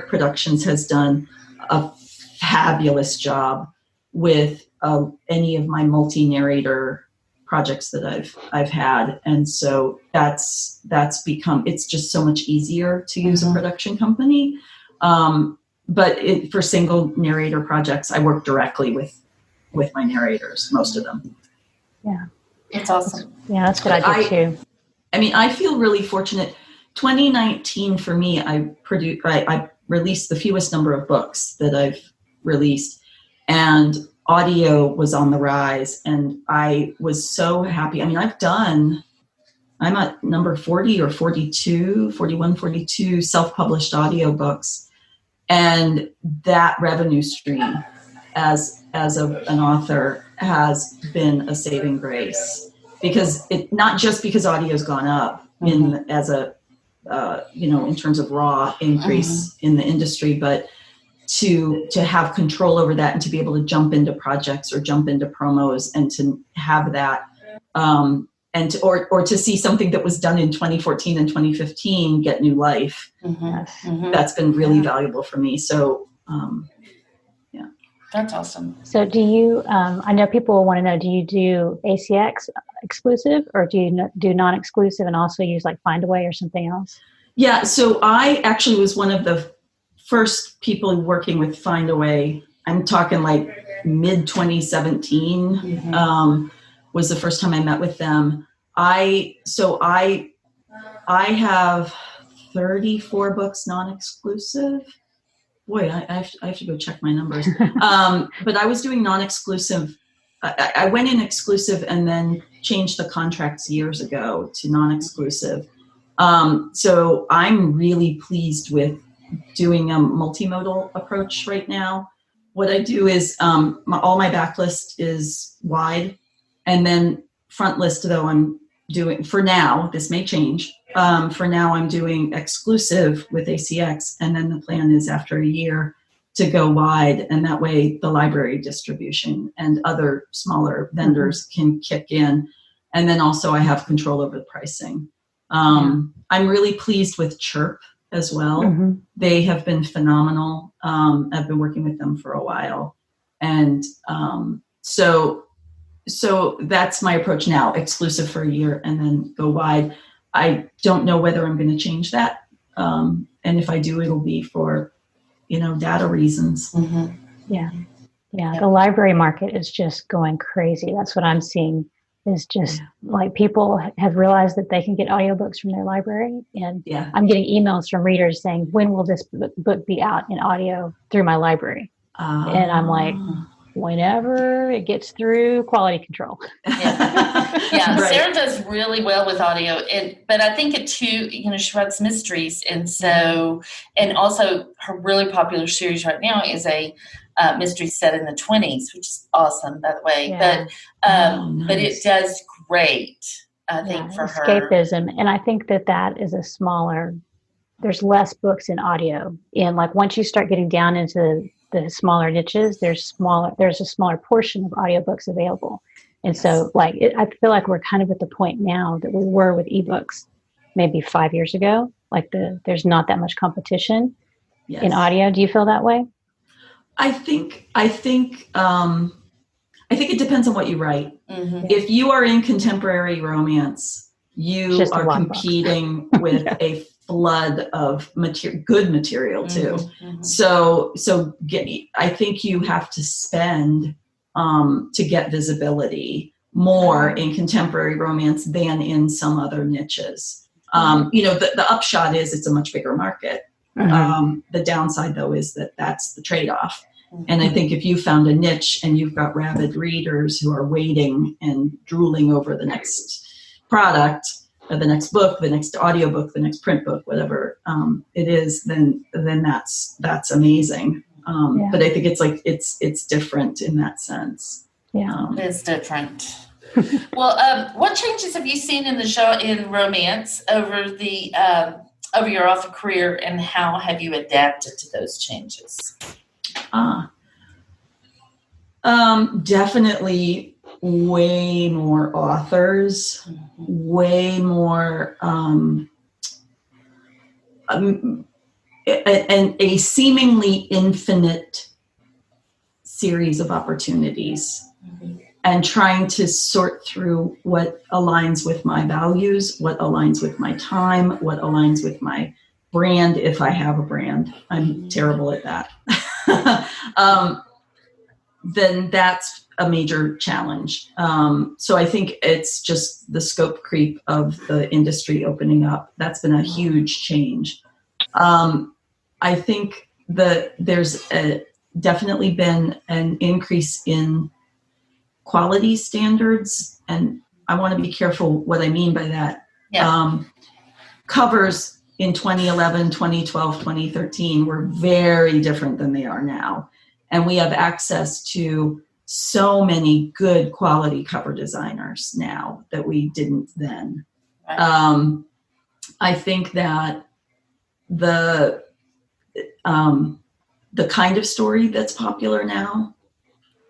Productions has done a fabulous job with any of my multi-narrator projects that I've had. And so that's become, it's just so much easier to use a production company. But for single narrator projects, I work directly with my narrators, most of them. Yeah. That's awesome. Yeah, that's what I do too. I mean, I feel really fortunate. 2019 for me, I released the fewest number of books that I've released, and audio was on the rise, and I was so happy. I mean, I'm at number 40 or 42, 41, 42 self-published audiobooks, and that revenue stream as an author has been a saving grace, because not just because audio's gone up in terms of raw increase in the industry, but to have control over that and to be able to jump into projects or jump into promos and to have that, or to see something that was done in 2014 and 2015 get new life. That's been really valuable for me. So, That's awesome. So do you, I know people will want to know, do you do ACX exclusive, or do you do non-exclusive and also use like Findaway or something else? Yeah, so I actually was one of the first people working with Findaway. I'm talking like mid 2017 was the first time I met with them. I have 34 books non-exclusive. Boy, I have to go check my numbers. But I was doing non-exclusive. I went in exclusive and then changed the contracts years ago to non-exclusive. So I'm really pleased with doing a multimodal approach right now. What I do is all my backlist is wide, and then front list, though, I'm doing, for now, this may change. For now, I'm doing exclusive with ACX, and then the plan is after a year to go wide, and that way the library distribution and other smaller vendors can kick in. And then also I have control over the pricing. I'm really pleased with Chirp as well. They have been phenomenal. I've been working with them for a while. And so that's my approach now, exclusive for a year and then go wide. I don't know whether I'm going to change that. And if I do, it'll be for, data reasons. Yeah. The library market is just going crazy. That's what I'm seeing, is just like people have realized that they can get audiobooks from their library. And I'm getting emails from readers saying, when will this book be out in audio through my library? And I'm like, whenever it gets through quality control. Right. Sara does really well with audio, but I think it too, she writes mysteries, and so, and also her really popular series right now is a mystery set in the 20s, which is awesome, by the way. But nice. But it does great, I think, for her. Escapism, and I think that is there's less books in audio, and like once you start getting down into the smaller niches, there's a smaller portion of audiobooks available. And so I feel like we're kind of at the point now that we were with ebooks maybe 5 years ago. Like there's not that much competition in audio. Do you feel that way? I think it depends on what you write. If you are in contemporary romance, you are competing with a flood of good material too. So I think you have to spend to get visibility more in contemporary romance than in some other niches. The upshot is it's a much bigger market. The downside, though, is that's the trade-off. And I think if you found a niche and you've got rabid readers who are waiting and drooling over the next product, or the next book, the next audiobook, the next print book, whatever it is, then that's amazing. But I think it's different in that sense. It's different. Well, what changes have you seen in the show in romance over your author career, and how have you adapted to those changes? Definitely way more authors, way more, and a seemingly infinite series of opportunities, and trying to sort through what aligns with my values, what aligns with my time, what aligns with my brand, if I have a brand. I'm terrible at that. Then that's a major challenge. So I think it's just the scope creep of the industry opening up. That's been a huge change. I think there's definitely been an increase in quality standards, and I want to be careful what I mean by that. Covers in 2011, 2012, 2013 were very different than they are now. And we have access to so many good quality cover designers now that we didn't then. Right. I think that the kind of story that's popular now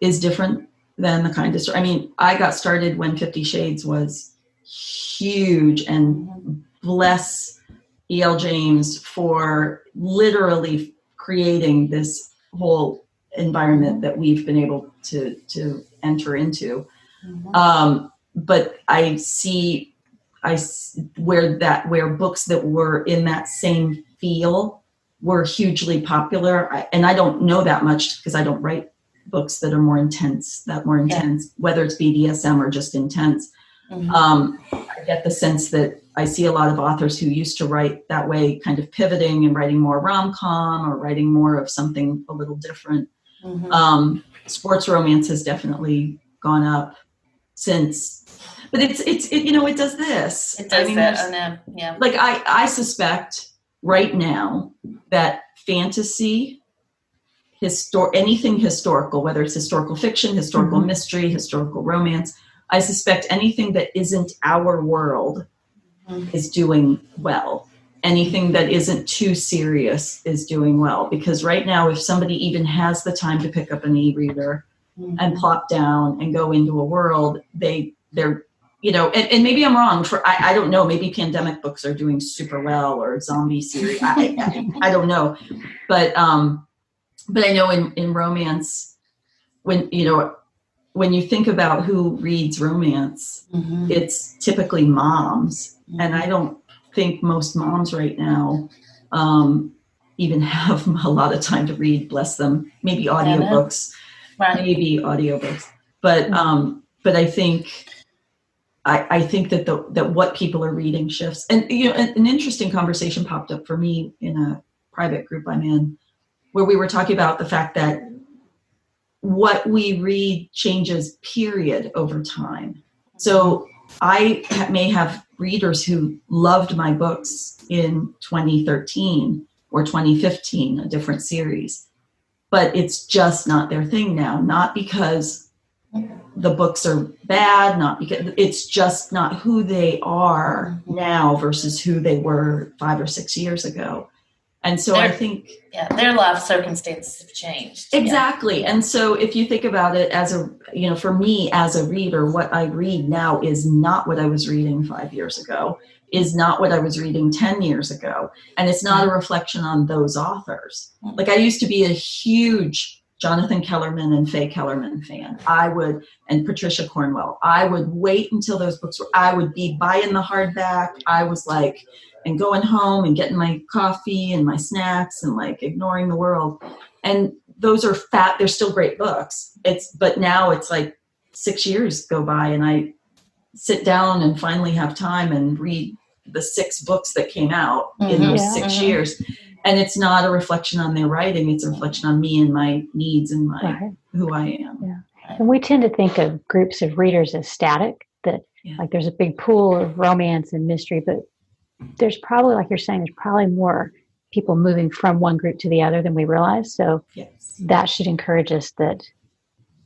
is different than the kind of story. I mean, I got started when 50 Shades was huge, and bless E.L. James for literally creating this whole environment that we've been able to enter into. But I see where books that were in that same feel were hugely popular. And I don't know that much because I don't write books that are more intense, whether it's BDSM or just intense. I get the sense that I see a lot of authors who used to write that way, kind of pivoting and writing more rom-com or writing more of something a little different. Sports romance has definitely gone up since, but it does this. It does that. Yeah. Like I suspect right now that fantasy, anything historical, whether it's historical fiction, historical mystery, historical romance, I suspect anything that isn't our world is doing well. Anything that isn't too serious is doing well. Because right now, if somebody even has the time to pick up an e-reader and plop down and go into a world, they're, and maybe I'm wrong. I don't know. Maybe pandemic books are doing super well, or zombie series. I don't know. But I know in romance, when you think about who reads romance, it's typically moms. And I don't think most moms right now even have a lot of time to read, bless them. Maybe audiobooks. But I think that what people are reading shifts. And an interesting conversation popped up for me in a private group I'm in, where we were talking about the fact that what we read changes, period, over time. So I may have readers who loved my books in 2013 or 2015, a different series, but it's just not their thing now. Not because the books are bad, not because it's just not who they are now versus who they were 5 or 6 years ago. And so I think their life circumstances have changed. Exactly. And so if you think about it for me as a reader, what I read now is not what I was reading 5 years ago, is not what I was reading 10 years ago. And it's not a reflection on those authors. Like I used to be a huge Jonathan Kellerman and Faye Kellerman fan. And Patricia Cornwell. I would wait until those books I would be buying the hardback. I was like, and going home and getting my coffee and my snacks and like ignoring the world. And those are they're still great books. But now it's like 6 years go by and I sit down and finally have time and read the 6 books that came out in those 6 years. And it's not a reflection on their writing. It's a reflection on me and my needs and who I am. Yeah. And we tend to think of groups of readers as static, that like there's a big pool of romance and mystery, but there's probably, like you're saying, there's probably more people moving from one group to the other than we realize. So that should encourage us that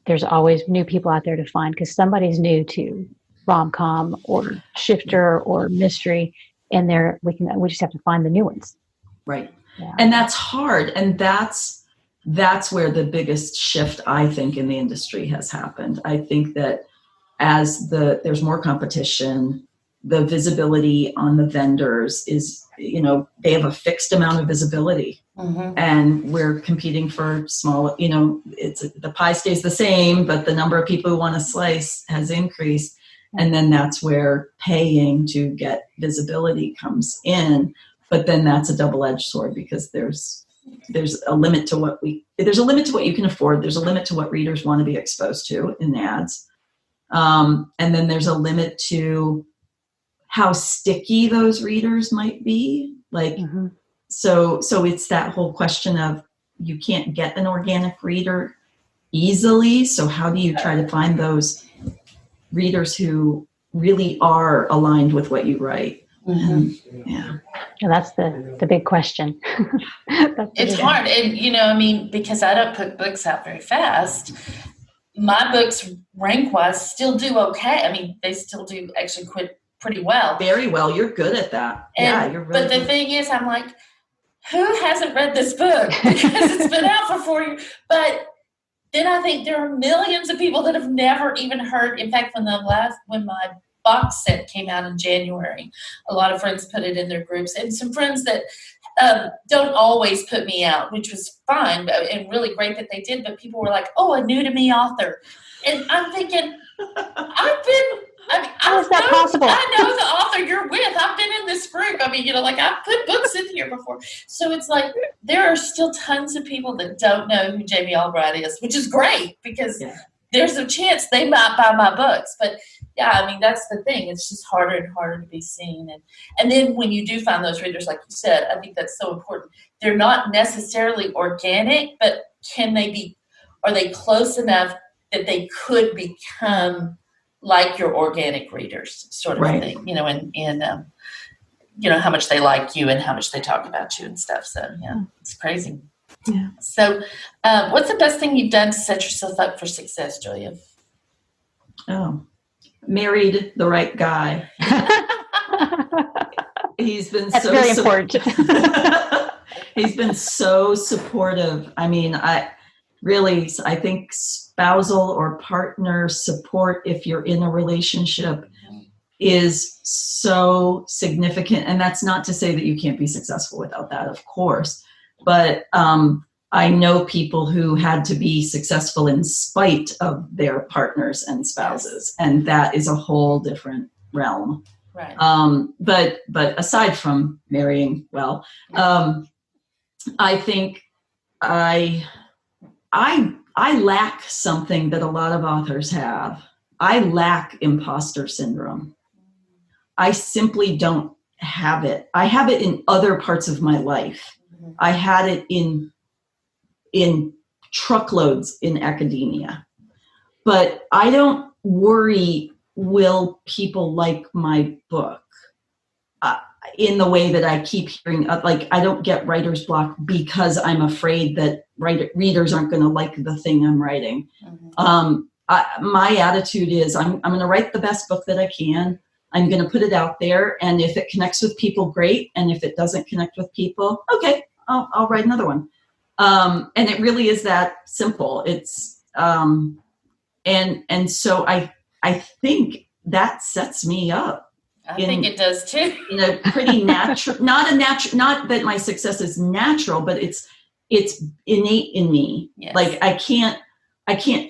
there's always new people out there to find, because somebody's new to rom-com or shifter or mystery, and we just have to find the new ones. Right. Yeah. And that's hard. And that's where the biggest shift, I think, in the industry has happened. I think that as there's more competition, the visibility on the vendors is, they have a fixed amount of visibility, and we're competing for small, the pie stays the same, but the number of people who want to slice has increased. And then that's where paying to get visibility comes in. But then that's a double-edged sword, because there's a limit to what you can afford. There's a limit to what readers want to be exposed to in ads. And then there's a limit to how sticky those readers might be. Like, so it's that whole question of, you can't get an organic reader easily. So how do you try to find those readers who really are aligned with what you write? And that's the big question. It's hard. And, because I don't put books out very fast, my books rank-wise still do okay. I mean, they still do actually quit pretty well. Very well. You're good at that. You're really But the thing is, I'm like, who hasn't read this book? Because it's been out for 4 years. But then I think there are millions of people that have never even heard. In fact, when my box set came out in January, a lot of friends put it in their groups, and some friends that don't always put me out, which was fine and really great that they did. But people were like, "Oh, a new to me author," and I'm thinking, how is that possible? I know the author you're with. I've been in this group. I mean, like I've put books in here before. So it's like there are still tons of people that don't know who Jami Albright is, which is great because there's a chance they might buy my books. But yeah, I mean, that's the thing. It's just harder and harder to be seen. And then when you do find those readers, like you said, I think that's so important. They're not necessarily organic, but are they close enough that they could become like your organic readers, sort of thing, and how much they like you and how much they talk about you and stuff. So yeah, it's crazy. Yeah. So what's the best thing you've done to set yourself up for success, Julia? Oh, married the right guy. He's been That's very important. He's been so supportive. I mean, I think spousal or partner support, if you're in a relationship, is so significant. And that's not to say that you can't be successful without that, of course. But I know people who had to be successful in spite of their partners and spouses. And that is a whole different realm. Right. But aside from marrying well, I think I lack something that a lot of authors have. I lack imposter syndrome. I simply don't have it. I have it in other parts of my life. Mm-hmm. I had it in truckloads in academia. But I don't worry, will people like my book? In the way that I keep hearing, like I don't get writer's block because I'm afraid that readers aren't going to like the thing I'm writing. Mm-hmm. My attitude is I'm going to write the best book that I can. I'm going to put it out there. And if it connects with people, great. And if it doesn't connect with people, okay, I'll write another one. And it really is that simple. It's, and so I think that sets me up. I think it does too. In a pretty natural, not that my success is natural, but it's innate in me. Yes. Like I can't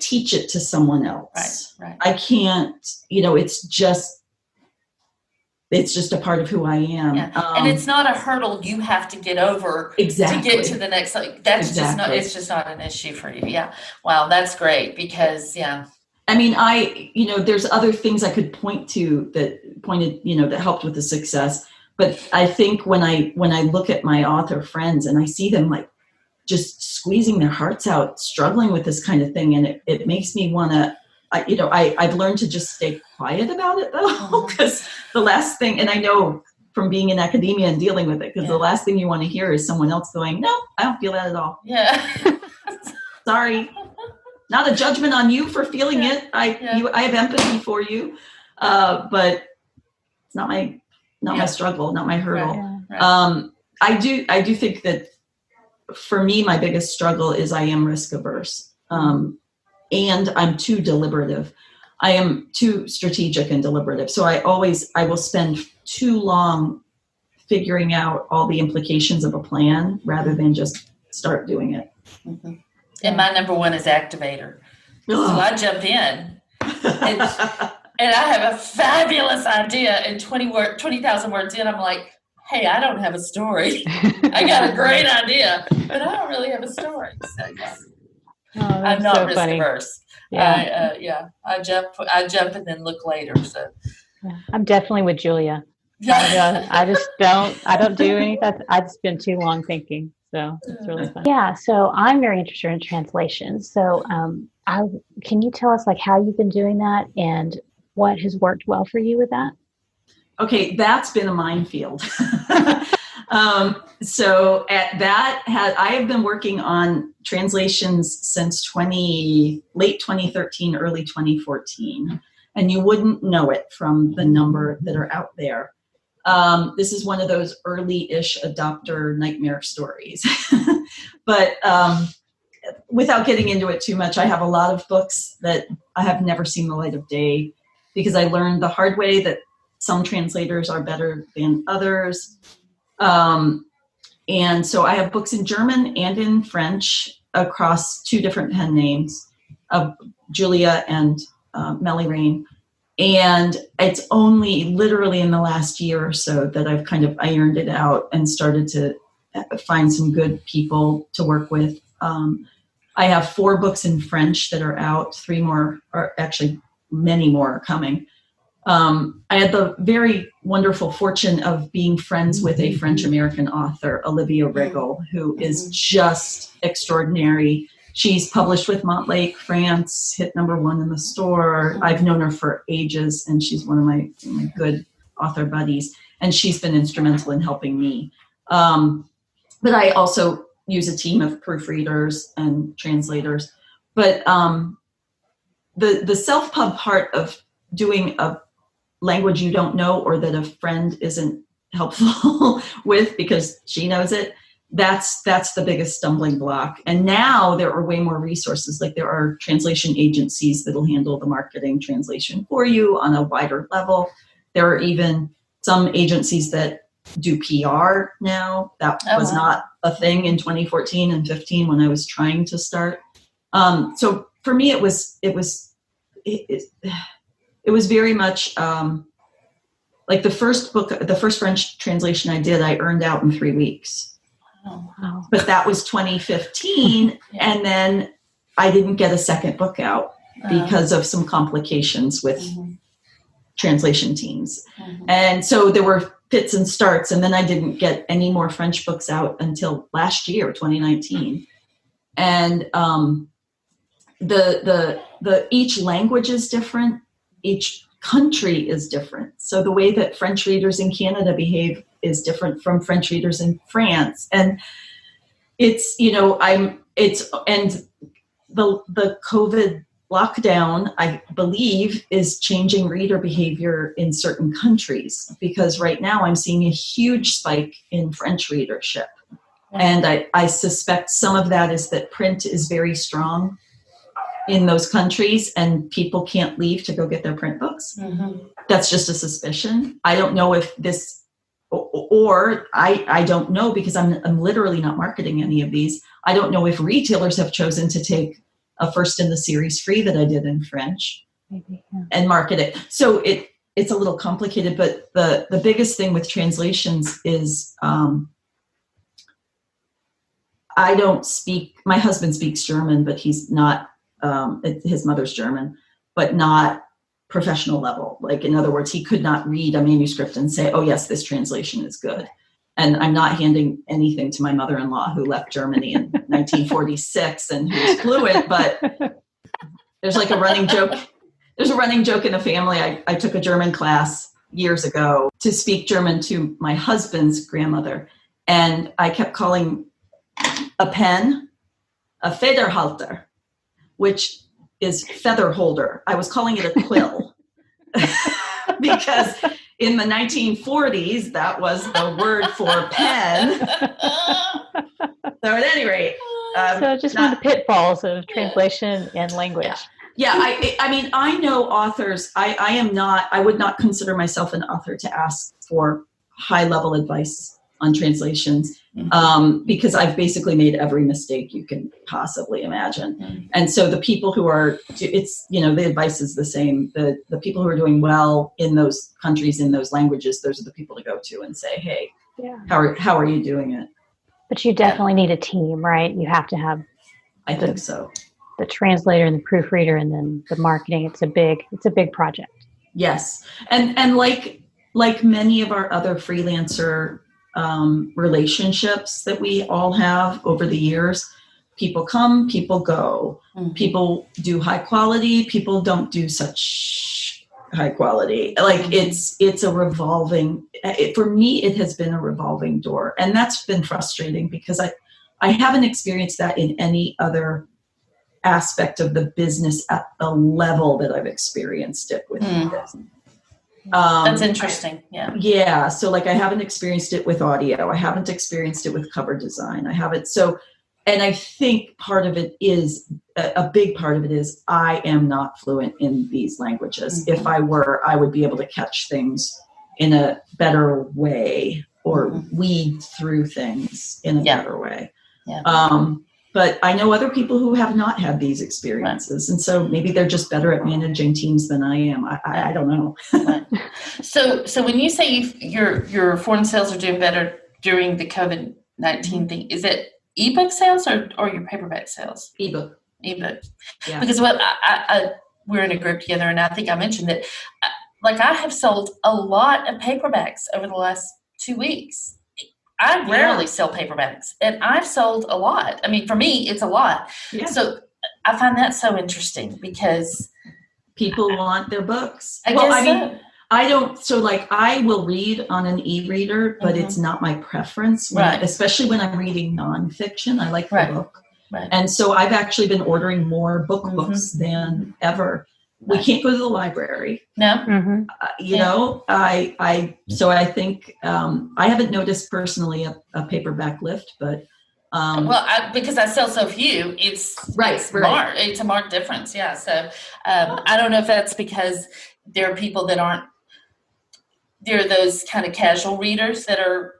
teach it to someone else. Right. I can't, it's just a part of who I am. Yeah. And it's not a hurdle you have to get over to get to the next, that's it's just not an issue for you. Yeah. Wow. That's great because I mean, there's other things I could point to that helped with the success. But I think when I look at my author friends and I see them like just squeezing their hearts out, struggling with this kind of thing, and it makes me want to, I've learned to just stay quiet about it though, because the last thing, and I know from being in academia and dealing with it, because the last thing you want to hear is someone else going, "No, I don't feel that at all." Yeah. Sorry. Not a judgment on you for feeling it. I have empathy for you, but it's not my struggle, not my hurdle. Right. I do think that for me, my biggest struggle is I am risk averse, and I'm too deliberative. I am too strategic and deliberative. So I will spend too long figuring out all the implications of a plan rather than just start doing it. Mm-hmm. And my number one is activator. So I jump in and I have a fabulous idea, and 20,000 words in, I'm like, hey, I don't have a story. I got a great idea, but I don't really have a story. So I'm not so risk averse. Yeah. I jump and then look later. So I'm definitely with Julia. I don't do anything. I spend too long thinking. So it's really fun. Yeah. So I'm very interested in translation. So can you tell us how you've been doing that and what has worked well for you with that? Okay. That's been a minefield. So at that, I have been working on translations since late 2013, early 2014. And you wouldn't know it from the number that are out there. This is one of those early-ish adopter nightmare stories. But without getting into it too much, I have a lot of books that I have never seen the light of day because I learned the hard way that some translators are better than others. And so I have books in German and in French across two different pen names of Julia and Melly Rain. And it's only literally in the last year or so that I've kind of ironed it out and started to find some good people to work with. I have 4 books in French that are out, 3 more, or actually many more are coming. I had the very wonderful fortune of being friends with a French-American author, Olivia Riggle, who is just extraordinary. She's published with Montlake, France, hit #1 in the store. I've known her for ages, and she's one of my good author buddies. And she's been instrumental in helping me. But I also use a team of proofreaders and translators. But the self-pub part of doing a language you don't know or that a friend isn't helpful with because she knows it, that's the biggest stumbling block. And now there are way more resources. Like there are translation agencies that'll handle the marketing translation for you on a wider level. There are even some agencies that do PR now. That was not a thing in 2014 and 15 when I was trying to start. So for me, it was very much like the first French translation I did, I earned out in 3 weeks. Oh, wow. But that was 2015, and then I didn't get a second book out because of some complications with translation teams. And so there were fits and starts, and then I didn't get any more French books out until last year, 2019. And the each language is different, each country is different. So the way that French readers in Canada behave is different from French readers in France. And it's, and the COVID lockdown, I believe, is changing reader behavior in certain countries, because right now I'm seeing a huge spike in French readership. And I suspect some of that is that print is very strong in those countries and people can't leave to go get their print books. That's just a suspicion. I don't know if this, or I don't know, because I'm literally not marketing any of these. I don't know if retailers have chosen to take a first in the series free that I did in French and market it. So it's a little complicated, but the biggest thing with translations is I don't speak, my husband speaks German, but he's not, his mother's German, but not professional level. Like, in other words, he could not read a manuscript and say, oh yes, this translation is good. And I'm not handing anything to my mother-in-law who left Germany in 1946 and who's fluent, but there's like a running joke. There's a running joke in the family. I took a German class years ago to speak German to my husband's grandmother. And I kept calling a pen a Federhalter, which is feather holder. I was calling it a quill because in the 1940s, that was the word for pen. So at any rate. So just one of the pitfalls of translation and language. Yeah, I mean, I know authors. I would not consider myself an author to ask for high level advice on translations, because I've basically made every mistake you can possibly imagine. And so the people who are, the advice is the same. The people who are doing well in those countries, in those languages, those are the people to go to and say, hey, how are you doing it? But you definitely need a team, right? You have to have, I think so, the translator and the proofreader, and then the marketing. It's a big project. Yes. And like many of our other freelancer relationships that we all have over the years, people come, people go. People do high quality, people don't do such high quality. Like it's a revolving, for me, it has been a revolving door. And that's been frustrating because I haven't experienced that in any other aspect of the business at the level that I've experienced it with this. That's interesting. Yeah. So like I haven't experienced it with audio. I haven't experienced it with cover design. I haven't. So, and I think part of it is, a big part of it is I am not fluent in these languages. If I were, I would be able to catch things in a better way or weed through things in a better way. Yeah. But I know other people who have not had these experiences. And so maybe they're just better at managing teams than I am. I don't know. So when you say your foreign sales are doing better during the COVID-19 thing, is it ebook sales or your paperback sales? Ebook. Yeah. Because we're in a group together, and I think I mentioned that, like, I have sold a lot of paperbacks over the last 2 weeks. I rarely sell paperbacks, and I've sold a lot. I mean, for me, it's a lot. Yeah. So I find that so interesting because people want their books. I don't. So like I will read on an e-reader, but it's not my preference. Especially when I'm reading nonfiction, I like the book. Right. And so I've actually been ordering more books than ever. We can't go to the library. No. You know, so I think I haven't noticed personally a paperback lift, but because I sell so few, it's a marked difference. Yeah. So I don't know if that's because there are people that there are those kind of casual readers that are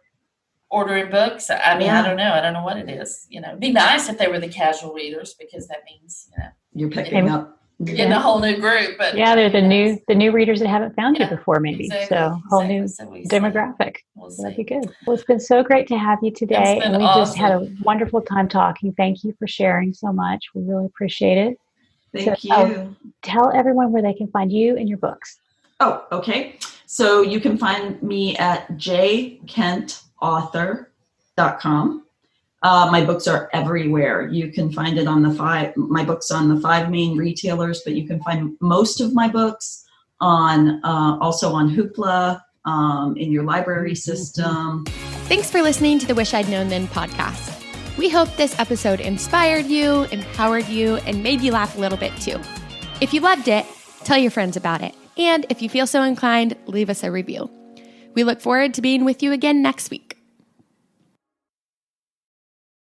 ordering books. I mean, I don't know. I don't know what it is. You know, it'd be nice if they were the casual readers because that means, you're picking up. Getting a whole new group, but they're the new readers that haven't found you before, maybe. Exactly, so whole new demographic. That'd be good. Well, it's been so great to have you today, and we just had a wonderful time talking. Thank you for sharing so much. We really appreciate it. Thank you. Tell everyone where they can find you and your books. Oh, okay. So you can find me at jkentauthor.com. My books are everywhere. You can find it on my books on the 5 main retailers, but you can find most of my books also on Hoopla, in your library system. Thanks for listening to the Wish I'd Known Then podcast. We hope this episode inspired you, empowered you, and made you laugh a little bit too. If you loved it, tell your friends about it. And if you feel so inclined, leave us a review. We look forward to being with you again next week.